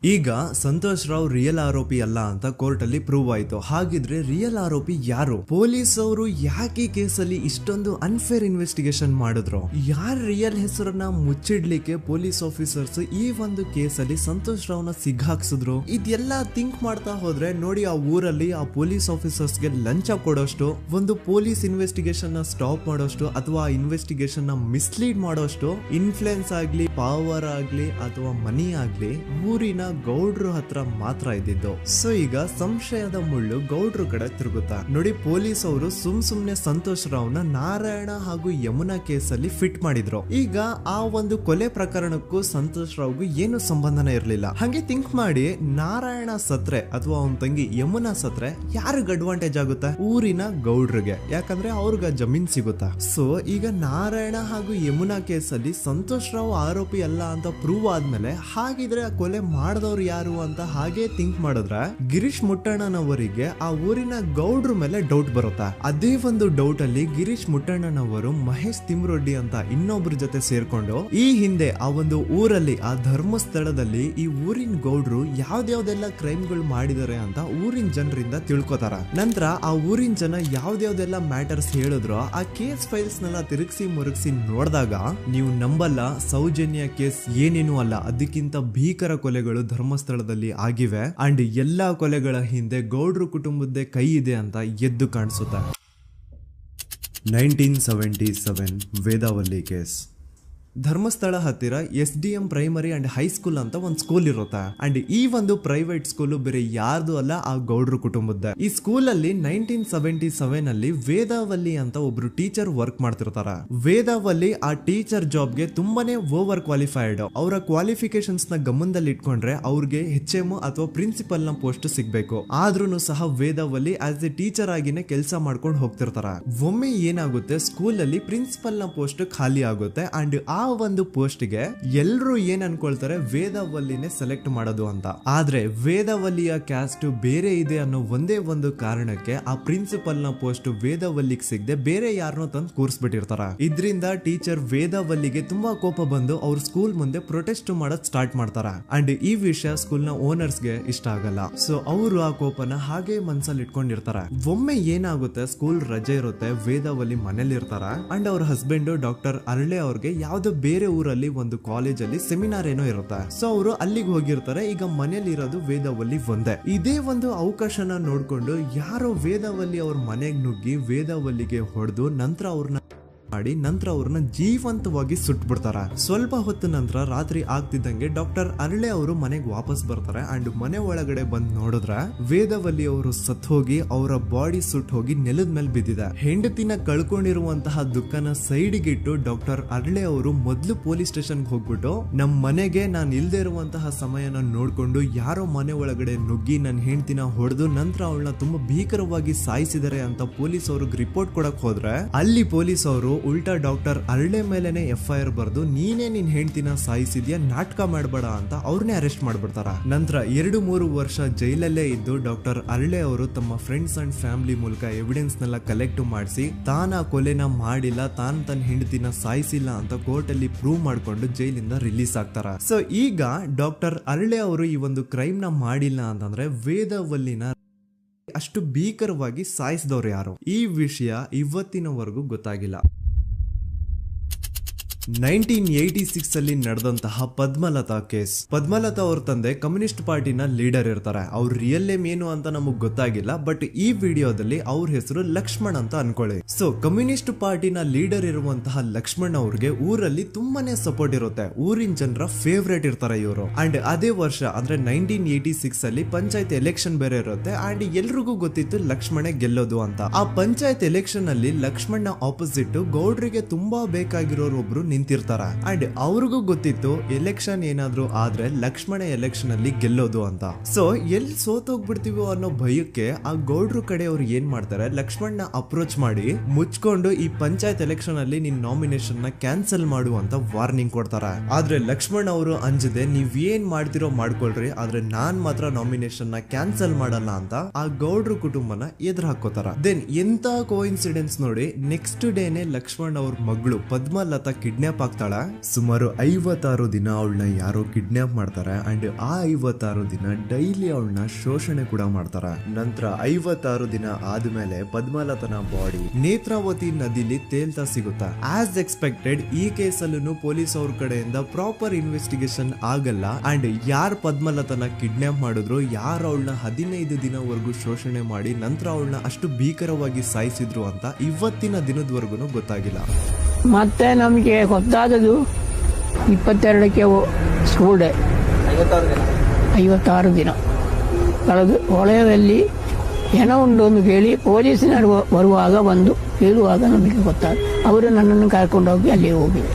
ಈಗ ಸಂತೋಷ್ ರಾವ್ ರಿಯಲ್ ಆರೋಪಿ ಅಲ್ಲ ಅಂತ ಕೋರ್ಟ್ ಅಲ್ಲಿ ಪ್ರೂವ್ ಆಯ್ತು. ಹಾಗಿದ್ರೆ ರಿಯಲ್ ಆರೋಪಿ ಯಾರು? ಪೊಲೀಸ್ ಅವರು ಯಾಕೆ ಕೇಸಲ್ಲಿ ಇಷ್ಟೊಂದು ಅನ್ಫೇರ್ ಇನ್ವೆಸ್ಟಿಗೇಷನ್ ಮಾಡಿದ್ರು? ಯಾರ ರಿಯಲ್ ಹೆಸರನ್ನ ಮುಚ್ಚಿಡ್ಲಿಕ್ಕೆ ಪೊಲೀಸ್ ಆಫೀಸರ್ಸ್ ಈ ಒಂದು ಕೇಸಲ್ಲಿ ಸಂತೋಷ್ ರಾವ್ನ ಸಿಗ್ಹಾಕ್ಸಿದ್ರು? ಇದೆಲ್ಲ ಥಿಂಕ್ ಮಾಡ್ತಾ ಹೋದ್ರೆ ನೋಡಿ ಆ ಊರಲ್ಲಿ ಆ ಪೊಲೀಸ್ ಆಫೀಸರ್ಸ್ಗೆ ಲಂಚ ಕೊಡೋಷ್ಟು, ಒಂದು ಪೊಲೀಸ್ ಇನ್ವೆಸ್ಟಿಗೇಷನ್ ನ ಸ್ಟಾಪ್ ಮಾಡೋಷ್ಟು ಅಥವಾ ಆ ಇನ್ವೆಸ್ಟಿಗೇಷನ್ ನ ಮಿಸ್ಲೀಡ್ ಮಾಡೋಷ್ಟು ಇನ್ಫ್ಲುಯೆನ್ಸ್ ಆಗ್ಲಿ, ಪವರ್ ಆಗ್ಲಿ ಅಥವಾ ಮನಿ ಆಗ್ಲಿ ಊರಿನ ಗೌಡ್ರು ಹತ್ರ ಮಾತ್ರ ಇದ್ದಿದ್ದು. ಸೊ ಈಗ ಸಂಶಯದ ಮುಳ್ಳು ಗೌಡ್ರು ಕಡೆ ತಿರುಗುತ್ತಾ ನೋಡಿ. ಪೊಲೀಸ್ ಅವರು ಸುಮ್ನೆ ಸಂತೋಷ್ ರಾವ್ನ ನಾರಾಯಣ ಹಾಗೂ ಯಮುನಾ ಕೇಸಲ್ಲಿ ಫಿಟ್ ಮಾಡಿದ್ರು. ಈಗ ಆ ಒಂದು ಕೊಲೆ ಪ್ರಕರಣಕ್ಕೂ ಸಂತೋಷ್ ರಾವ್ಗೂ ಏನು ಸಂಬಂಧನೇ ಇರ್ಲಿಲ್ಲ. ಹಂಗೆ ಥಿಂಕ್ ಮಾಡಿ ನಾರಾಯಣ ಸತ್ರೆ ಅಥವಾ ಅವನ ತಂಗಿ ಯಮುನಾ ಸತ್ರೆ ಯಾರಿಗ ಅಡ್ವಾಂಟೇಜ್ ಆಗುತ್ತೆ? ಊರಿನ ಗೌಡ್ರಿಗೆ, ಯಾಕಂದ್ರೆ ಅವ್ರಿಗ ಜಮೀನ್ ಸಿಗುತ್ತಾ. ಸೊ ಈಗ ನಾರಾಯಣ ಹಾಗೂ ಯಮುನಾ ಕೇಸಲ್ಲಿ ಸಂತೋಷ್ ರಾವ್ ಆರೋಪಿ ಅಲ್ಲ ಅಂತ ಪ್ರೂವ್ ಆದ್ಮೇಲೆ ಹಾಗಿದ್ರೆ ಆ ಕೊಲೆ ಮಾಡ್ದವ್ರು ಯಾರು ಅಂತ ಹಾಗೆ ಥಿಂಕ್ ಮಾಡಿದ್ರೆ ಗಿರೀಶ್ ಮುಟ್ಟಣ್ಣನವರಿಗೆ ಆ ಊರಿನ ಗೌಡ್ರ ಮೇಲೆ ಡೌಟ್ ಬರುತ್ತೆ. ಅದೇ ಒಂದು ಡೌಟ್ ಅಲ್ಲಿ ಗಿರೀಶ್ ಮುಟ್ಟಣ್ಣನವರು ಮಹೇಶ್ ತಿಮ್ರೊಡ್ಡಿ ಅಂತ ಇನ್ನೊಬ್ರ ಜೊತೆ ಸೇರ್ಕೊಂಡು ಈ ಹಿಂದೆ ಆ ಒಂದು ಊರಲ್ಲಿ ಆ ಧರ್ಮಸ್ಥಳದಲ್ಲಿ ಈ ಊರಿನ ಗೌಡ್ರು ಯಾವ್ದಾವ್ದೆಲ್ಲ ಕ್ರೈಮ್ಗಳು ಮಾಡಿದಾರೆ ಅಂತ ಊರಿನ ಜನರಿಂದ ತಿಳ್ಕೊತಾರ. ನಂತರ ಆ ಊರಿನ ಜನ ಯಾವ್ದಾವ್ದೆಲ್ಲ ಮ್ಯಾಟರ್ಸ್ ಹೇಳಿದ್ರು ಆ ಕೇಸ್ ಫೈಲ್ಸ್ ನೆಲ್ಲ ತಿರುಗಿಸಿ ಮುರುಗಿಸಿ ನೋಡಿದಾಗ ನೀವು ನಂಬಲ್ಲ, ಸೌಜನ್ಯ ಕೇಸ್ ಏನೇನು ಅಲ್ಲ, ಅದಕ್ಕಿಂತ ಭೀಕರ ಕೊಲೆಗಳು ಧರ್ಮಸ್ಥಳದಲ್ಲಿ ಆಗಿವೆ ಅಂಡ್ ಎಲ್ಲಾ ಕೊಲೆಗಳ ಹಿಂದೆ ಗೌಡ್ರು ಕುಟುಂಬದ್ದೇ ಕೈ ಇದೆ ಅಂತ ಎದ್ದು ಕಾಣಿಸುತ್ತೆ. 1977 ವೇದಾವಲ್ಲಿ ಕೇಸ್. ಧರ್ಮಸ್ಥಳ ಹತ್ತಿರ SDM ಪ್ರೈಮರಿ ಅಂಡ್ ಹೈಸ್ಕೂಲ್ ಅಂತ ಒಂದು ಸ್ಕೂಲ್ ಇರುತ್ತೆ. ಅಂಡ್ ಈ ಒಂದು ಪ್ರೈವೇಟ್ ಸ್ಕೂಲ್ ಬೇರೆ ಯಾರ್ದು ಅಲ್ಲ, ಆ ಗೌಡ್ರು ಕುಟುಂಬದ. ಈ ಸ್ಕೂಲ್ ಅಲ್ಲಿ 1977 ಅಲ್ಲಿ ವೇದಾವಲ್ಲಿ ಅಂತ ಒಬ್ರು ಟೀಚರ್ ವರ್ಕ್ ಮಾಡ್ತಿರ್ತಾರ. ವೇದಾವಲ್ಲಿ ಆ ಟೀಚರ್ ಜಾಬ್ಗೆ ತುಂಬಾನೇ ಓವರ್ ಕ್ವಾಲಿಫೈಡ್. ಅವರ ಕ್ವಾಲಿಫಿಕೇಶನ್ಸ್ ನ ಗಮನದಲ್ಲಿ ಇಟ್ಕೊಂಡ್ರೆ ಅವ್ರಿಗೆ HM ಅಥವಾ ಪ್ರಿನ್ಸಿಪಲ್ ನ ಪೋಸ್ಟ್ ಸಿಗ್ಬೇಕು. ಆದ್ರೂ ಸಹ ವೇದಾವಲ್ಲಿ ಆಸ್ ಎ ಟೀಚರ್ ಆಗಿನೇ ಕೆಲಸ ಮಾಡ್ಕೊಂಡು ಹೋಗ್ತಿರ್ತಾರ. ಒಮ್ಮೆ ಏನಾಗುತ್ತೆ, ಸ್ಕೂಲ್ ಅಲ್ಲಿ ಪ್ರಿನ್ಸಿಪಲ್ ನ ಪೋಸ್ಟ್ ಖಾಲಿ ಆಗುತ್ತೆ ಅಂಡ್ ಆ ಒಂದು ಪೋಸ್ಟ್ ಗೆ ಎಲ್ರು ಏನ್ ಅನ್ಕೊಳ್ತಾರೆ, ವೇದಾವಲ್ಲಿನೇ ಸೆಲೆಕ್ಟ್ ಮಾಡೋದು ಅಂತ. ಆದ್ರೆ ವೇದಾವಲ್ಲಿಯ ಕ್ಯಾಸ್ಟ್ ಬೇರೆ ಇದೆ ಅನ್ನೋ ಒಂದೇ ಒಂದು ಕಾರಣಕ್ಕೆ ಆ ಪ್ರಿನ್ಸಿಪಲ್ ನ ಪೋಸ್ಟ್ ವೇದಾವಲ್ಲಿಗೆ ಸಿಗದೆ ಬೇರೆ ಯಾರನ್ನೋ ತಂದು ಕೂರಿಸ್ಬಿಟ್ಟಿರ್ತಾರ. ಇದರಿಂದ ಟೀಚರ್ ವೇದಾವಲ್ಲಿಗೆ ತುಂಬಾ ಕೋಪ ಬಂದು ಅವ್ರ ಸ್ಕೂಲ್ ಮುಂದೆ ಪ್ರೊಟೆಸ್ಟ್ ಮಾಡೋದ್ ಸ್ಟಾರ್ಟ್ ಮಾಡ್ತಾರ. ಅಂಡ್ ಈ ವಿಷಯ ಸ್ಕೂಲ್ ನ ಓನರ್ಸ್ ಗೆ ಇಷ್ಟ ಆಗಲ್ಲ. ಸೊ ಅವರು ಆ ಕೋಪನ ಹಾಗೆ ಮನ್ಸಲ್ಲಿ ಇಟ್ಕೊಂಡಿರ್ತಾರ. ಒಮ್ಮೆ ಏನಾಗುತ್ತೆ, ಸ್ಕೂಲ್ ರಜೆ ಇರುತ್ತೆ, ವೇದಾವಲ್ಲಿ ಮನೇಲಿ ಇರ್ತಾರ ಅಂಡ್ ಅವ್ರ ಹಸ್ಬೆಂಡ್ ಡಾಕ್ಟರ್ ಅರಳೆ ಅವ್ರಿಗೆ ಯಾವ್ದೋ ಬೇರೆ ಊರಲ್ಲಿ ಒಂದು ಕಾಲೇಜ್ ಅಲ್ಲಿ ಸೆಮಿನಾರ್ ಏನೋ ಇರುತ್ತೆ. ಸೊ ಅವರು ಅಲ್ಲಿಗೆ ಹೋಗಿರ್ತಾರೆ. ಈಗ ಮನೇಲಿ ಇರೋದು ವೇದಾವಲ್ಲಿ ಒಂದೇ. ಇದೇ ಒಂದು ಅವಕಾಶನ ನೋಡ್ಕೊಂಡು ಯಾರೋ ವೇದಾವಲ್ಲಿ ಅವ್ರ ಮನೆಗೆ ನುಗ್ಗಿ ವೇದಾವಲ್ಲಿಗೆ ಹೊಡೆದು ನಂತರ ಅವ್ರನ್ನ ಜೀವಂತವಾಗಿ ಸುಟ್ಬಿಡ್ತಾರ. ಸ್ವಲ್ಪ ಹೊತ್ತು ನಂತರ ರಾತ್ರಿ ಆಗ್ತಿದ್ದಂಗೆ ಡಾಕ್ಟರ್ ಅರಳೆ ಅವರು ಮನೆಗೆ ವಾಪಸ್ ಬರ್ತಾರೆ ಅಂಡ್ ಮನೆ ಒಳಗಡೆ ಬಂದ್ ನೋಡಿದ್ರೆ ವೇದಾವಲ್ಲಿ ಅವರು ಸತ್ ಹೋಗಿ ಅವರ ಬಾಡಿ ಸುಟ್ ಹೋಗಿ ನೆಲದ ಮೇಲೆ ಬಿದ್ದಿದೆ. ಹೆಂಡತಿನ ಕಳ್ಕೊಂಡಿರುವಂತಹ ದುಃಖನ ಸೈಡ್ಗೆ ಇಟ್ಟು ಡಾಕ್ಟರ್ ಅರಳೆ ಅವರು ಮೊದ್ಲು ಪೊಲೀಸ್ ಸ್ಟೇಷನ್ ಹೋಗ್ಬಿಟ್ಟು ನಮ್ ಮನೆಗೆ ನಾನು ಇಲ್ದೇ ಇರುವಂತಹ ಸಮಯನ ನೋಡ್ಕೊಂಡು ಯಾರೋ ಮನೆ ಒಳಗಡೆ ನುಗ್ಗಿ ನನ್ನ ಹೆಂಡತಿನ ಹೊಡೆದು ನಂತರ ಅವಳನ್ನ ತುಂಬಾ ಭೀಕರವಾಗಿ ಸಾಯಿಸಿದರೆ ಅಂತ ಪೊಲೀಸ್ ಅವ್ರಿಗೆ ರಿಪೋರ್ಟ್ ಕೊಡಕ್ ಹೋದ್ರೆ ಅಲ್ಲಿ ಪೊಲೀಸ್ ಅವರು ಉಲ್ಟಾ ಡಾಕ್ಟರ್ ಅರಳೆ ಮೇಲೆನೆ FIR ಬರ್ದು ನೀನೇ ನಿನ್ ಹೆಂಡತಿನ ಸಾಯಿಸಿದ್ಯಾ, ನಾಟಕ ಮಾಡಬೇಡ ಅಂತ ಅವ್ರನ್ನೇ ಅರೆಸ್ಟ್ ಮಾಡ್ಬಿಡ್ತಾರ. ನಂತರ 2-3 ವರ್ಷ ಜೈಲಲ್ಲೇ ಇದ್ದು ಡಾಕ್ಟರ್ ಅರಳೆ ಅವರು ತಮ್ಮ ಫ್ರೆಂಡ್ಸ್ ಅಂಡ್ ಫ್ಯಾಮಿಲಿ ಮೂಲಕ ಎವಿಡೆನ್ಸ್ ನೆಲ್ಲ ಕಲೆಕ್ಟ್ ಮಾಡಿಸಿ ತಾನ ಕೊಲೆನ ಮಾಡಿಲ್ಲ, ತನ್ನ ಹೆಂಡತಿನ ಸಾಯಿಸಿಲ್ಲ ಅಂತ ಕೋರ್ಟ್ ಅಲ್ಲಿ ಪ್ರೂವ್ ಮಾಡ್ಕೊಂಡು ಜೈಲಿಂದ ರಿಲೀಸ್ ಆಗ್ತಾರ. ಸೊ ಈಗ ಡಾಕ್ಟರ್ ಅರಳೆ ಅವರು ಈ ಒಂದು ಕ್ರೈಮ್ ನ ಮಾಡಿಲ್ಲ ಅಂತಂದ್ರೆ ವೇದಾವಲ್ಲಿನ ಅಷ್ಟು ಭೀಕರವಾಗಿ ಸಾಯಿಸಿದವ್ರು ಯಾರು, ಈ ವಿಷಯ ಇವತ್ತಿನವರೆಗೂ ಗೊತ್ತಾಗಿಲ್ಲ. 1986 ಅಲ್ಲಿ ನಡೆದಂತಹ ಪದ್ಮಲತಾ ಕೇಸ್. ಪದ್ಮಲತಾ ಅವ್ರ ತಂದೆ ಕಮ್ಯುನಿಸ್ಟ್ ಪಾರ್ಟಿನ ಲೀಡರ್ ಇರ್ತಾರೆ. ಅವ್ರ ರಿಯಲ್ ನೇಮ್ ಏನು ಅಂತ ನಮಗ್ ಗೊತ್ತಾಗಿಲ್ಲ, ಬಟ್ ಈ ವಿಡಿಯೋದಲ್ಲಿ ಅವ್ರ ಹೆಸರು ಲಕ್ಷ್ಮಣ್ ಅಂತ ಅನ್ಕೊಳ್ಳಿ. ಸೊ ಕಮ್ಯುನಿಸ್ಟ್ ಪಾರ್ಟಿನ ಲೀಡರ್ ಇರುವಂತಹ ಲಕ್ಷ್ಮಣ್ ಅವ್ರಿಗೆ ಊರಲ್ಲಿ ತುಂಬಾನೇ ಸಪೋರ್ಟ್ ಇರುತ್ತೆ. ಊರಿನ ಜನರ ಫೇವ್ರೇಟ್ ಇರ್ತಾರೆ ಇವರು. ಅಂಡ್ ಅದೇ ವರ್ಷ ಅಂದ್ರೆ 1986 ಅಲ್ಲಿ ಪಂಚಾಯತ್ ಎಲೆಕ್ಷನ್ ಬೇರೆ ಇರುತ್ತೆ ಅಂಡ್ ಎಲ್ರಿಗೂ ಗೊತ್ತಿತ್ತು ಲಕ್ಷ್ಮಣೆ ಗೆಲ್ಲೋದು ಅಂತ. ಆ ಪಂಚಾಯತ್ ಎಲೆಕ್ಷನ್ ಅಲ್ಲಿ ಲಕ್ಷ್ಮಣ್ ಆಪೋಸಿಟ್ ಗೌಡ್ರಿಗೆ ತುಂಬಾ ಬೇಕಾಗಿರೋರು ಒಬ್ರು ನಿಂತಿರ್ತಾರ ಅಂಡ್ ಅವ್ರಿಗೂ ಗೊತ್ತಿತ್ತು ಎಲೆಕ್ಷನ್ ಏನಾದ್ರು ಆದ್ರೆ ಲಕ್ಷ್ಮಣ ಎಲೆಕ್ಷನ್ ಅಲ್ಲಿ ಗೆಲ್ಲೋದು ಅಂತ. ಸೊ ಎಲ್ಲಿ ಸೋತೋಗ್ಬಿಡ್ತೀವೋ ಅನ್ನೋ ಭಯಕ್ಕೆ ಆ ಗೌಡ್ರು ಕಡೆ ಅವ್ರು ಏನ್ ಮಾಡ್ತಾರೆ, ಲಕ್ಷ್ಮಣ್ ಅಪ್ರೋಚ್ ಮಾಡಿ ಮುಚ್ಕೊಂಡು ಈ ಪಂಚಾಯತ್ ಎಲೆಕ್ಷನ್ ಅಲ್ಲಿ ನಿನ್ ನಾಮಿನೇಷನ್ ನ ಕ್ಯಾನ್ಸಲ್ ಮಾಡು ಅಂತ ವಾರ್ನಿಂಗ್ ಕೊಡ್ತಾರ. ಆದ್ರೆ ಲಕ್ಷ್ಮಣ್ ಅವರು ಅಂಜದೆ ನೀವ್ ಏನ್ ಮಾಡ್ತಿರೋ ಮಾಡ್ಕೊಳ್ರಿ, ಆದ್ರೆ ನಾನ್ ಮಾತ್ರ ನಾಮಿನೇಷನ್ ನ ಕ್ಯಾನ್ಸಲ್ ಮಾಡಲ್ಲ ಅಂತ ಆ ಗೌಡ್ರು ಕುಟುಂಬನ ಎದುರು ಹಾಕೋತಾರ. ದೆನ್ ಎಂತ ಕೋಇನ್ಸಿಡೆನ್ಸ್ ನೋಡಿ, ನೆಕ್ಸ್ಟ್ ಡೇನೆ ಲಕ್ಷ್ಮಣ್ ಅವ್ರ ಮಗಳು ಪದ್ಮಲತಾ ಕಿಡ್ನಾಪ್ ಆಗ್ತಾಳ. ಸುಮಾರು 56 ದಿನ ಅವಳನ್ನ ಯಾರೋ ಕಿಡ್ನಾಪ್ ಮಾಡ್ತಾರೆ ಅಂಡ್ ಆ 56 ದಿನ ಡೈಲಿ ಅವಳನ್ನ ಶೋಷಣೆ ಕೂಡ ಮಾಡ್ತಾರ. ನಂತರ 56 ದಿನ ಆದ್ಮೇಲೆ ಪದ್ಮಲತನ ಬಾಡಿ ನೇತ್ರಾವತಿ ನದಿಲಿ ತೇಲ್ತಾ ಸಿಗುತ್ತಾ. ಆಸ್ ಎಕ್ಸ್ಪೆಕ್ಟೆಡ್ ಈ ಕೇಸಲ್ಲೂ ಪೊಲೀಸ್ ಅವ್ರ ಕಡೆಯಿಂದ ಪ್ರಾಪರ್ ಇನ್ವೆಸ್ಟಿಗೇಷನ್ ಆಗಲ್ಲ ಅಂಡ್ ಯಾರ್ ಪದ್ಮಲತನ ಕಿಡ್ನಾಪ್ ಮಾಡಿದ್ರು, ಯಾರು ಅವಳನ್ನ 15 ದಿನವರೆಗೂ ಶೋಷಣೆ ಮಾಡಿ ನಂತರ ಅವಳನ್ನ ಅಷ್ಟು ಭೀಕರವಾಗಿ ಸಾಯಿಸಿದ್ರು ಅಂತ ಇವತ್ತಿನ ದಿನದವರೆಗೂ ಗೊತ್ತಾಗಿಲ್ಲ. ಮತ್ತೆ ನಮಗೆ ಗೊತ್ತಾದದು 22ಕ್ಕೆ ಸ್ಕೂಲ್ ಡೇ 56 ದಿನ ಕಳೆದು ಹೊಳೆಯಲ್ಲಿ ಏನೋ ಒಂದು ಕೇಳಿ ಪೊಲೀಸಿನವರು ಬರುವಾಗ ಬಂದು ಹೇಳುವಾಗ ನಮಗೆ ಗೊತ್ತಾದ. ಅವರು ನನ್ನನ್ನು ಕರ್ಕೊಂಡೋಗಿ ಅಲ್ಲಿ ಹೋಗಿದೆ.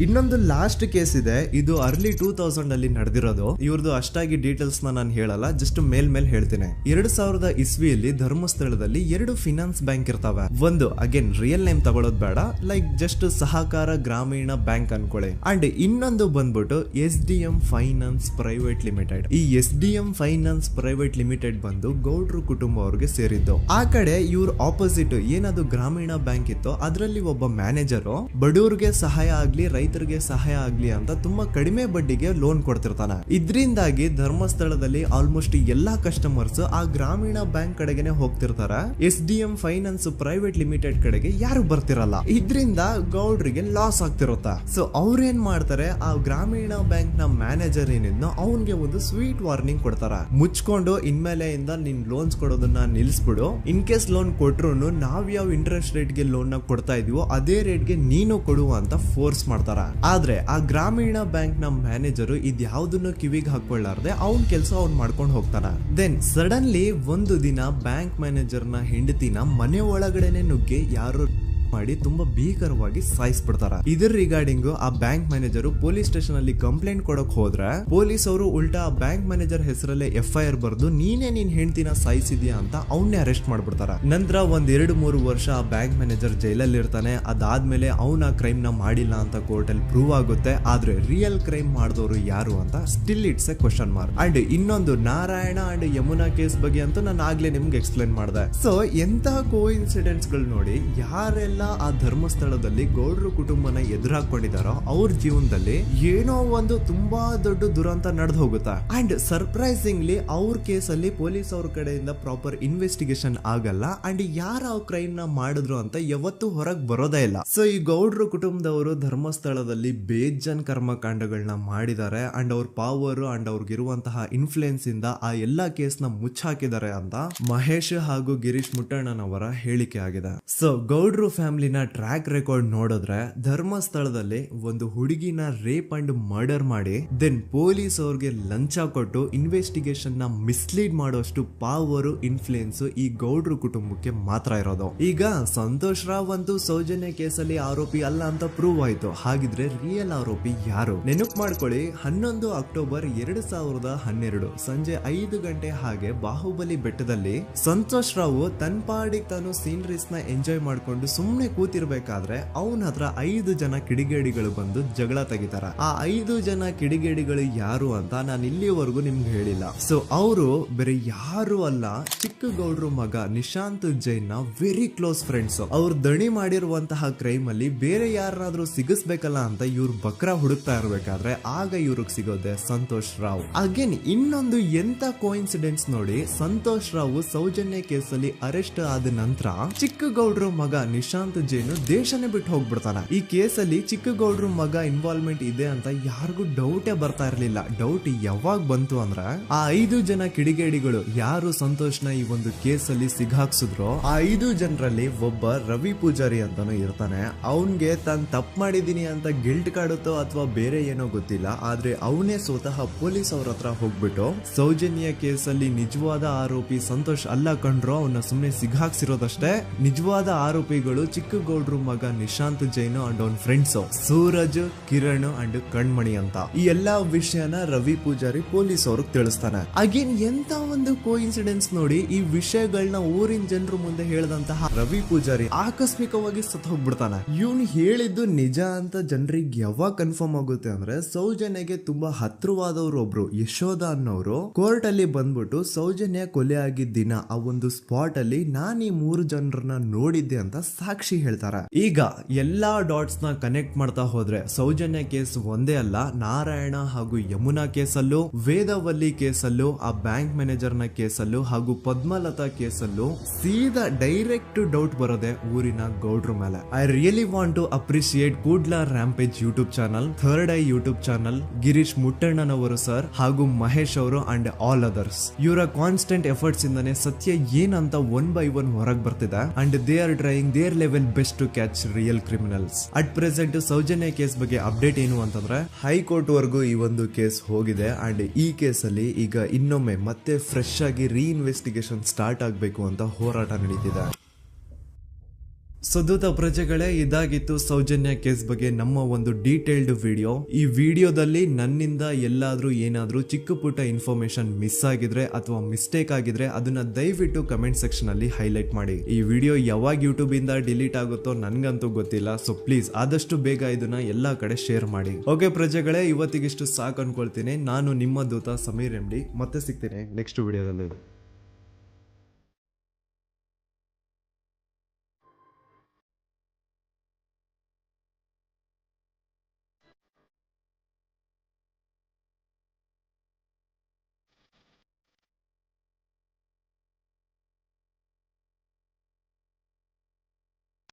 ಇನ್ನೊಂದು ಲಾಸ್ಟ್ ಕೇಸ್ ಇದೆ, ಇದು ಅರ್ಲಿ 2000 ಅಲ್ಲಿ ನಡೆದಿರೋದು. ಇವ್ರದ್ದು ಅಷ್ಟಾಗಿ ಡೀಟೇಲ್ಸ್ ನಾನು ಹೇಳಲ್ಲ, ಜಸ್ಟ್ ಮೇಲ್ ಹೇಳ್ತೀನಿ. 2000 ಇಸ್ವಿಯಲ್ಲಿ ಧರ್ಮಸ್ಥಳದಲ್ಲಿ 2 ಫಿನಾನ್ಸ್ ಬ್ಯಾಂಕ್ ಇರ್ತಾವೆ. ಒಂದು ಅಗೇನ್ ರಿಯಲ್ ನೇಮ್ ತಗೊಳ್ಳೋದು ಬೇಡ, ಲೈಕ್ ಜಸ್ಟ್ ಸಹಕಾರ ಗ್ರಾಮೀಣ ಬ್ಯಾಂಕ್ ಅನ್ಕೊಳ್ಳಿ. ಅಂಡ್ ಇನ್ನೊಂದು ಬಂದ್ಬಿಟ್ಟು SDM ಫೈನಾನ್ಸ್ ಪ್ರೈವೇಟ್ ಲಿಮಿಟೆಡ್. ಈ SDM ಫೈನಾನ್ಸ್ ಪ್ರೈವೇಟ್ ಲಿಮಿಟೆಡ್ ಬಂದು ಗೌಡ್ರು ಕುಟುಂಬ ಅವ್ರಿಗೆ ಸೇರಿದ್ದು. ಆ ಕಡೆ ಇವ್ರ ಆಪೋಸಿಟ್ ಏನದು ಗ್ರಾಮೀಣ ಬ್ಯಾಂಕ್ ಇತ್ತು, ಅದರಲ್ಲಿ ಒಬ್ಬ ಮ್ಯಾನೇಜರು ಬಡವ್ರಿಗೆ ಸಹಾಯ ಆಗ್ಲಿ ರೈತರಿಗೆ ಸಹಾಯ ಆಗ್ಲಿ ಅಂತ ತುಂಬಾ ಕಡಿಮೆ ಬಡ್ಡಿಗೆ ಲೋನ್ ಕೊಡ್ತಿರ್ತಾನೆ. ಇದ್ರಿಂದಾಗಿ ಧರ್ಮಸ್ಥಳದಲ್ಲಿ ಆಲ್ಮೋಸ್ಟ್ ಎಲ್ಲಾ ಕಸ್ಟಮರ್ಸ್ ಆ ಗ್ರಾಮೀಣ ಬ್ಯಾಂಕ್ ಕಡೆಗೆ ಹೋಗ್ತಿರ್ತಾರೆ. SDM ಫೈನಾನ್ಸ್ ಪ್ರೈವೇಟ್ ಲಿಮಿಟೆಡ್ ಕಡೆಗೆ ಯಾರು ಬರ್ತಿರಲ್ಲ. ಇದ್ರಿಂದ ಗೌಡ್ರಿಗೆ ಲಾಸ್ ಆಗ್ತಿರುತ್ತ. ಸೊ ಅವ್ರೇನ್ ಮಾಡ್ತಾರೆ, ಆ ಗ್ರಾಮೀಣ ಬ್ಯಾಂಕ್ ನ ಮ್ಯಾನೇಜರ್ ಏನಿದ್ನೋ ಅವನ್ಗೆ ಒಂದು ಸ್ವೀಟ್ ವಾರ್ನಿಂಗ್ ಕೊಡ್ತಾರ. ಮುಚ್ಕೊಂಡು ಇನ್ಮೇಲೆ ಇಂದ ನಿನ್ ಲೋನ್ಸ್ ಕೊಡೋದನ್ನ ನಿಲ್ಸ್ಬಿಡು. ಇನ್ ಕೇಸ್ ಲೋನ್ ಕೊಟ್ರು ನಾವ್ ಯಾವ ಇಂಟ್ರೆಸ್ಟ್ ರೇಟ್ ಗೆ ಲೋನ್ ನ ಕೊಡ್ತಾ ಇದೀವೋ ಅದೇ ರೇಟ್ ಗೆ ನೀನು ಕೊಡುವ ಅಂತ ಫೋರ್ಸ್ ಮಾಡ್ತಾರ. ಆದ್ರೆ ಆ ಗ್ರಾಮೀಣ ಬ್ಯಾಂಕ್ ನ ಮ್ಯಾನೇಜರ್ ಇದ್ಯಾವುದನ್ನು ಕಿವಿಗೆ ಹಾಕೊಳ್ಳಾರ್ದೆ ಅವ್ನ್ ಕೆಲಸ ಅವ್ನ್ ಮಾಡ್ಕೊಂಡು ಹೋಗ್ತಾನ. ದೆನ್ ಸಡನ್ಲಿ ಒಂದು ದಿನ ಬ್ಯಾಂಕ್ ಮ್ಯಾನೇಜರ್ ನ ಹೆಂಡತಿನ ಮನೆ ಒಳಗಡೆನೆ ನುಗ್ಗಿ ಯಾರು ಮಾಡಿ ತುಂಬಾ ಭೀಕರವಾಗಿ ಸಾಯಿಸ್ಬಿಡ್ತಾರ. ಇದರ ರಿಗಾರ್ಡಿಂಗ್ ಆ ಬ್ಯಾಂಕ್ ಮ್ಯಾನೇಜರ್ ಪೊಲೀಸ್ ಸ್ಟೇಷನ್ ಅಲ್ಲಿ ಕಂಪ್ಲೇಂಟ್ ಕೊಡಕ್ ಹೋದ್ರೆ ಪೊಲೀಸ್ ಅವರು ಉಲ್ಟಾ ಆ ಬ್ಯಾಂಕ್ ಮ್ಯಾನೇಜರ್ ಹೆಸರಲ್ಲೇ FIR ಬರ್ದು ನೀನೇ ನಿನ್ ಹೆಂಡತಿನ ಸಾಯಿಸಿದ್ಯಾ ಅಂತ ಅವನ್ನೇ ಅರೆಸ್ಟ್ ಮಾಡ್ಬಿಡ್ತಾರ. ನಂತರ 1-2-3 ವರ್ಷ ಆ ಬ್ಯಾಂಕ್ ಮ್ಯಾನೇಜರ್ ಜೈಲಲ್ಲಿ ಇರ್ತಾನೆ. ಅದಾದ್ಮೇಲೆ ಅವನ ಕ್ರೈಮ್ ನ ಮಾಡಿಲ್ಲ ಅಂತ ಕೋರ್ಟ್ ಅಲ್ಲಿ ಪ್ರೂವ್ ಆಗುತ್ತೆ. ಆದ್ರೆ ರಿಯಲ್ ಕ್ರೈಮ್ ಮಾಡಿದವರು ಯಾರು ಅಂತ still it's A question mark. And ಇನ್ನೊಂದು ನಾರಾಯಣ ಅಂಡ್ ಯಮುನಾ ಕೇಸ್ ಬಗ್ಗೆ ಅಂತೂ ನಾನು ಆಗ್ಲೇ ನಿಮ್ಗೆ ಎಕ್ಸ್ಪ್ಲೇನ್ ಮಾಡಿದೆ. ಸೊ ಎಂತ ಕೋಇನ್ಸಿಡೆಂಟ್ಸ್ ಗಳು ನೋಡಿ, ಯಾರೆಲ್ಲ ಆ ಧರ್ಮಸ್ಥಳದಲ್ಲಿ ಗೌಡ್ರು ಕುಟುಂಬನ ಎದುರಾಕೊಂಡಿದಾರೋ ಅವ್ರ ಜೀವನದಲ್ಲಿ ಏನೋ ಒಂದು ತುಂಬಾ ದೊಡ್ಡ ದುರಂತ ನಡೆದು ಹೋಗುತ್ತಾ. ಅಂಡ್ ಸರ್ಪ್ರೈಸಿಂಗ್ಲಿ ಅವ್ರ ಕೇಸಲ್ಲಿ ಪೊಲೀಸ್ ಅವ್ರ ಕಡೆಯಿಂದ ಪ್ರಾಪರ್ ಇನ್ವೆಸ್ಟಿಗೇಷನ್ ಆಗಲ್ಲ. ಅಂಡ್ ಯಾರ ಕ್ರೈಮ್ ನ ಮಾಡಿದ್ರು ಅಂತ ಯಾವತ್ತೂ ಹೊರಗೆ ಬರೋದೇ ಇಲ್ಲ. ಸೊ ಈ ಗೌಡ್ರು ಕುಟುಂಬದವರು ಧರ್ಮಸ್ಥಳದಲ್ಲಿ ಬೇಜನ್ ಕರ್ಮಕಾಂಡಗಳನ್ನ ಮಾಡಿದ್ದಾರೆ. ಅಂಡ್ ಅವ್ರ ಪವರ್ ಅಂಡ್ ಅವ್ರಿಗಿರುವಂತಹ ಇನ್ಫ್ಲೂಯೆನ್ಸ್ ಇಂದ ಆ ಎಲ್ಲಾ ಕೇಸ್ ನ ಮುಚ್ಚಾಕಿದ್ದಾರೆ ಅಂತ ಮಹೇಶ್ ಹಾಗೂ ಗಿರೀಶ್ ಮುಟ್ಟಣ್ಣನವರ ಹೇಳಿಕೆ ಆಗಿದೆ. ಸೊ ಗೌಡ್ರು ಫ್ಯಾಮಿಲಿನ ಟ್ರ್ಯಾಕ್ ರೆಕಾರ್ಡ್ ನೋಡಿದ್ರೆ ಧರ್ಮಸ್ಥಳದಲ್ಲಿ ಒಂದು ಹುಡುಗಿನ ರೇಪ್ ಅಂಡ್ ಮರ್ಡರ್ ಮಾಡಿ ದೆನ್ ಪೊಲೀಸ್ ಅವ್ರಿಗೆ ಲಂಚ ಕೊಟ್ಟು ಇನ್ವೆಸ್ಟಿಗೇಷನ್ ನ ಮಿಸ್ಲೀಡ್ ಮಾಡೋಷ್ಟು ಪವರ್ ಇನ್ಫ್ಲೂಯೆನ್ಸ್ ಈ ಗೌಡ್ರು ಕುಟುಂಬಕ್ಕೆ ಮಾತ್ರ ಇರೋದು. ಈಗ ಸಂತೋಷ್ ರಾವ್ ಅಂತೂ ಸೌಜನ್ಯ ಕೇಸಲ್ಲಿ ಆರೋಪಿ ಅಲ್ಲ ಅಂತ ಪ್ರೂವ್ ಆಯ್ತು. ಹಾಗಿದ್ರೆ ರಿಯಲ್ ಆರೋಪಿ ಯಾರು? ನೆನಪು ಮಾಡ್ಕೊಳ್ಳಿ, 11 ಅಕ್ಟೋಬರ್ 2012 ಸಂಜೆ 5 ಗಂಟೆ ಹಾಗೆ ಬಾಹುಬಲಿ ಬೆಟ್ಟದಲ್ಲಿ ಸಂತೋಷ್ ರಾವ್ ತನ್ನ ಪಾಡಿಗೆ ತಾನು ಸೀನರೀಸ್ ನ ಎಂಜಾಯ್ ಮಾಡ್ಕೊಂಡು ಸುಮ್ನೆ ಕೂತಿರ್ಬೇಕಾದ್ರೆ ಅವನ ಹತ್ರ 5 ಜನ ಕಿಡಿಗೇಡಿಗಳು ಬಂದು ಜಗಳ ತೆಗಿತಾರ. ಆ 5 ಜನ ಕಿಡಿಗೇಡಿಗಳು ಯಾರು ಅಂತ ನಾನು ಇಲ್ಲಿವರೆಗೂ ನಿಮ್ಗೆ ಹೇಳಿಲ್ಲ. ಸೊ ಅವರು ಬೇರೆ ಯಾರು ಅಲ್ಲ, ಚಿಕ್ಕ ಗೌಡ್ರು ಮಗ ನಿಶಾಂತ್ ಜೈನ್ ನ ವೆರಿ ಕ್ಲೋಸ್ ಫ್ರೆಂಡ್ಸ್. ಅವ್ರು ದಣಿ ಮಾಡಿರುವಂತಹ ಕ್ರೈಮ್ ಅಲ್ಲಿ ಬೇರೆ ಯಾರನ್ನಾದ್ರೂ ಸಿಗಿಸ್ಬೇಕಲ್ಲ ಅಂತ ಇವ್ರು ಬಕ್ರ ಹುಡುಕ್ತಾ ಇರ್ಬೇಕಾದ್ರೆ ಆಗ ಇವ್ರಿಗೆ ಸಿಗೋದೆ ಸಂತೋಷ್ ರಾವ್. ಅಗೇನ್ ಇನ್ನೊಂದು ಎಂತ ಕೋಇನ್ಸಿಡೆನ್ಸ್ ನೋಡಿ, ಸಂತೋಷ್ ರಾವ್ ಸೌಜನ್ಯ ಕೇಸಲ್ಲಿ ಅರೆಸ್ಟ್ ಆದ ನಂತರ ಚಿಕ್ಕ ಗೌಡ್ರು ಮಗ ನಿಶಾಂತ್ ಜೈನ್ ದೇಶನೇ ಬಿಟ್ಟು ಹೋಗ್ಬಿಡ್ತಾನೆ. ಈ ಕೇಸಲ್ಲಿ ಚಿಕ್ಕ ಗೌಡ್ರು ಮಗ ಇನ್ವಾಲ್ವ್ಮೆಂಟ್ ಇದೆ ಅಂತ ಯಾರಿಗೂ ಡೌಟೇ ಬರ್ತಾ ಇರ್ಲಿಲ್ಲ. ಡೌಟ್ ಯಾವಾಗ ಬಂತು ಅಂದ್ರೆ ಆ 5 ಜನ ಕಿಡಿಗೇಡಿಗಳು ಯಾರು ಸಂತೋಷ್ನ ಈ ಒಂದು ಕೇಸಲ್ಲಿ ಸಿಗಾಕ್ಸಿದ್ರು ಆ 5 ಜನರಲ್ಲಿ ಒಬ್ಬ ರವಿ ಪೂಜಾರಿ ಅಂತಾನು ಇರ್ತಾನೆ. ಅವನ್ಗೆ ತಾನು ತಪ್ಪು ಮಾಡಿದೀನಿ ಅಂತ ಗಿಲ್ಟ್ ಕಾಡುತ್ತೋ ಅಥವಾ ಬೇರೆ ಏನೋ ಗೊತ್ತಿಲ್ಲ. ಆದ್ರೆ ಅವನೇ ಸ್ವತಃ ಪೊಲೀಸ್ ಅವ್ರ ಹತ್ರ ಹೋಗ್ಬಿಟ್ಟು ಸೌಜನ್ಯ ಕೇಸಲ್ಲಿ ನಿಜವಾದ ಆರೋಪಿ ಸಂತೋಷ್ ಅಲ್ಲ ಕಂಡ್ರು, ಅವನ್ನ ಸುಮ್ನೆ ಸಿಗಾಕ್ಸಿರೋದಷ್ಟೇ. ನಿಜವಾದ ಆರೋಪಿಗಳು ಚಿಕ್ಕ ಗೌಡ್ರು ಮಗ ನಿಶಾಂತ್ ಜೈನ್ ಅಂಡ್ ಅವನ್ ಫ್ರೆಂಡ್ಸ್ ಸೂರಜ್, ಕಿರಣ್ ಅಂಡ್ ಕಣ್ಮಣಿ ಅಂತ. ಈ ಎಲ್ಲಾ ವಿಷಯನ ರವಿ ಪೂಜಾರಿ ಪೊಲೀಸ್ ಅವ್ರಿಗೆ ತಿಳಿಸ್ತಾನೆ. ಅಗೇನ್ ಎಂತ ಒಂದು ಕೋಇನ್ಸಿಡೆನ್ಸ್ ನೋಡಿ, ಈ ವಿಷಯಗಳನ್ನ ಊರಿನ ಜನರು ಮುಂದೆ ಹೇಳಿದಂತಹ ರವಿ ಪೂಜಾರಿ ಆಕಸ್ಮಿಕವಾಗಿ ಸತ್ ಹೋಗ್ಬಿಡ್ತಾನೆ. ಇವನು ಹೇಳಿದ್ದು ನಿಜ ಅಂತ ಜನರಿಗೆ ಯಾವಾಗ ಕನ್ಫರ್ಮ್ ಆಗುತ್ತೆ ಅಂದ್ರೆ ಸೌಜನ್ಯಗೆ ತುಂಬಾ ಹತ್ರವಾದವ್ರು ಒಬ್ರು ಯಶೋಧ ಅನ್ನೋರು ಕೋರ್ಟ್ ಅಲ್ಲಿ ಬಂದ್ಬಿಟ್ಟು ಸೌಜನ್ಯ ಕೊಲೆ ಆಗಿದ್ದ ದಿನ ಆ ಒಂದು ಸ್ಪಾಟ್ ಅಲ್ಲಿ ನಾನು ಈ 3 ಜನರನ್ನ ನೋಡಿದ್ದೆ ಅಂತ ಸಾಕ್ಷಿ ಹೇಳ್ತಾರೆ. ಈಗ ಎಲ್ಲಾ ಡಾಟ್ಸ್ ನ ಕನೆಕ್ಟ್ ಮಾಡ್ತಾ ಹೋದ್ರೆ ಸೌಜನ್ಯ ಕೇಸ್ ಒಂದೇ ಅಲ್ಲ, ನಾರಾಯಣ ಹಾಗೂ ಯಮುನಾ ಕೇಸಲ್ಲೂ, ವೇದವಲ್ಲಿ ಕೇಸಲ್ಲೂ, ಆ ಬ್ಯಾಂಕ್ ಮ್ಯಾನೇಜರ್ ನ ಕೇಸಲ್ಲೂ ಹಾಗೂ ಪದ್ಮಲತಾ ಕೇಸಲ್ಲೂ ಸೀದಾ ಡೈರೆಕ್ಟ್ ಡೌಟ್ ಬರೋದೆ ಊರಿನ ಗೌಡ್ರ ಮೇಲೆ. I really want to appreciate Kudla rampage YouTube channel, third eye YouTube channel, Girish ಮುಟ್ಟಣ್ಣನವರು ಸರ್ ಹಾಗೂ ಮಹೇಶ್ ಅವರು ಅಂಡ್ ಆಲ್ ಅದರ್ಸ್. ಇವರ ಕಾನ್ಸ್ಟೆಂಟ್ ಎಫರ್ಟ್ಸ್ ಇಂದಾನೆ ಸತ್ಯ ಏನಂತ 1 by 1 ಹೊರಗೆ ಬರ್ತಿದೆ. And they are trying their level best to catch real criminals. At present Sowjanya case ಬಗ್ಗೆ ಅಪ್ಡೇಟ್ ಏನು ಅಂತಂದ್ರೆ ಹೈಕೋರ್ಟ್ ವರೆಗೂ ಈ ಒಂದು ಕೇಸ್ ಹೋಗಿದೆ. ಅಂಡ್ ಈ ಕೇಸ್ ಅಲ್ಲಿ ಈಗ ಇನ್ನೊಮ್ಮೆ ಮತ್ತೆ ಫ್ರೆಶ್ ಆಗಿ ರೀಇನ್ವೆಸ್ಟಿಗೇಷನ್ ಸ್ಟಾರ್ಟ್ ಆಗಬೇಕು ಅಂತ ಹೋರಾಟ ನಡೀತಿದೆ. ಸುದೂತ ಪ್ರಜೆಗಳೇ, ಇದಾಗಿತ್ತು ಸೌಜನ್ಯ ಕೇಸ್ ಬಗ್ಗೆ ನಮ್ಮ ಒಂದು ಡೀಟೇಲ್ಡ್ ವಿಡಿಯೋ. ಈ ವಿಡಿಯೋದಲ್ಲಿ ನನ್ನಿಂದ ಎಲ್ಲಾದ್ರೂ ಏನಾದ್ರೂ ಚಿಕ್ಕ ಪುಟ್ಟ ಇನ್ಫಾರ್ಮೇಶನ್ ಮಿಸ್ ಆಗಿದ್ರೆ ಅಥವಾ ಮಿಸ್ಟೇಕ್ ಆಗಿದ್ರೆ ಅದನ್ನ ದಯವಿಟ್ಟು ಕಮೆಂಟ್ ಸೆಕ್ಷನ್ ಅಲ್ಲಿ ಹೈಲೈಟ್ ಮಾಡಿ. ಈ ವಿಡಿಯೋ ಯಾವಾಗ ಯೂಟ್ಯೂಬ್ ಇಂದ ಡಿಲೀಟ್ ಆಗುತ್ತೋ ನನ್ಗಂತೂ ಗೊತ್ತಿಲ್ಲ. ಸೊ ಪ್ಲೀಸ್ ಆದಷ್ಟು ಬೇಗ ಇದನ್ನ ಎಲ್ಲಾ ಕಡೆ ಶೇರ್ ಮಾಡಿ. ಓಕೆ ಪ್ರಜೆಗಳೇ, ಇವತ್ತಿಗಿಷ್ಟು ಸಾಕು ಅನ್ಕೊಳ್ತೀನಿ. ನಾನು ನಿಮ್ಮ ದೂತ ಸಮೀರ್ MD. ಮತ್ತೆ ಸಿಗ್ತೀನಿ ನೆಕ್ಸ್ಟ್ ವಿಡಿಯೋದಲ್ಲಿ.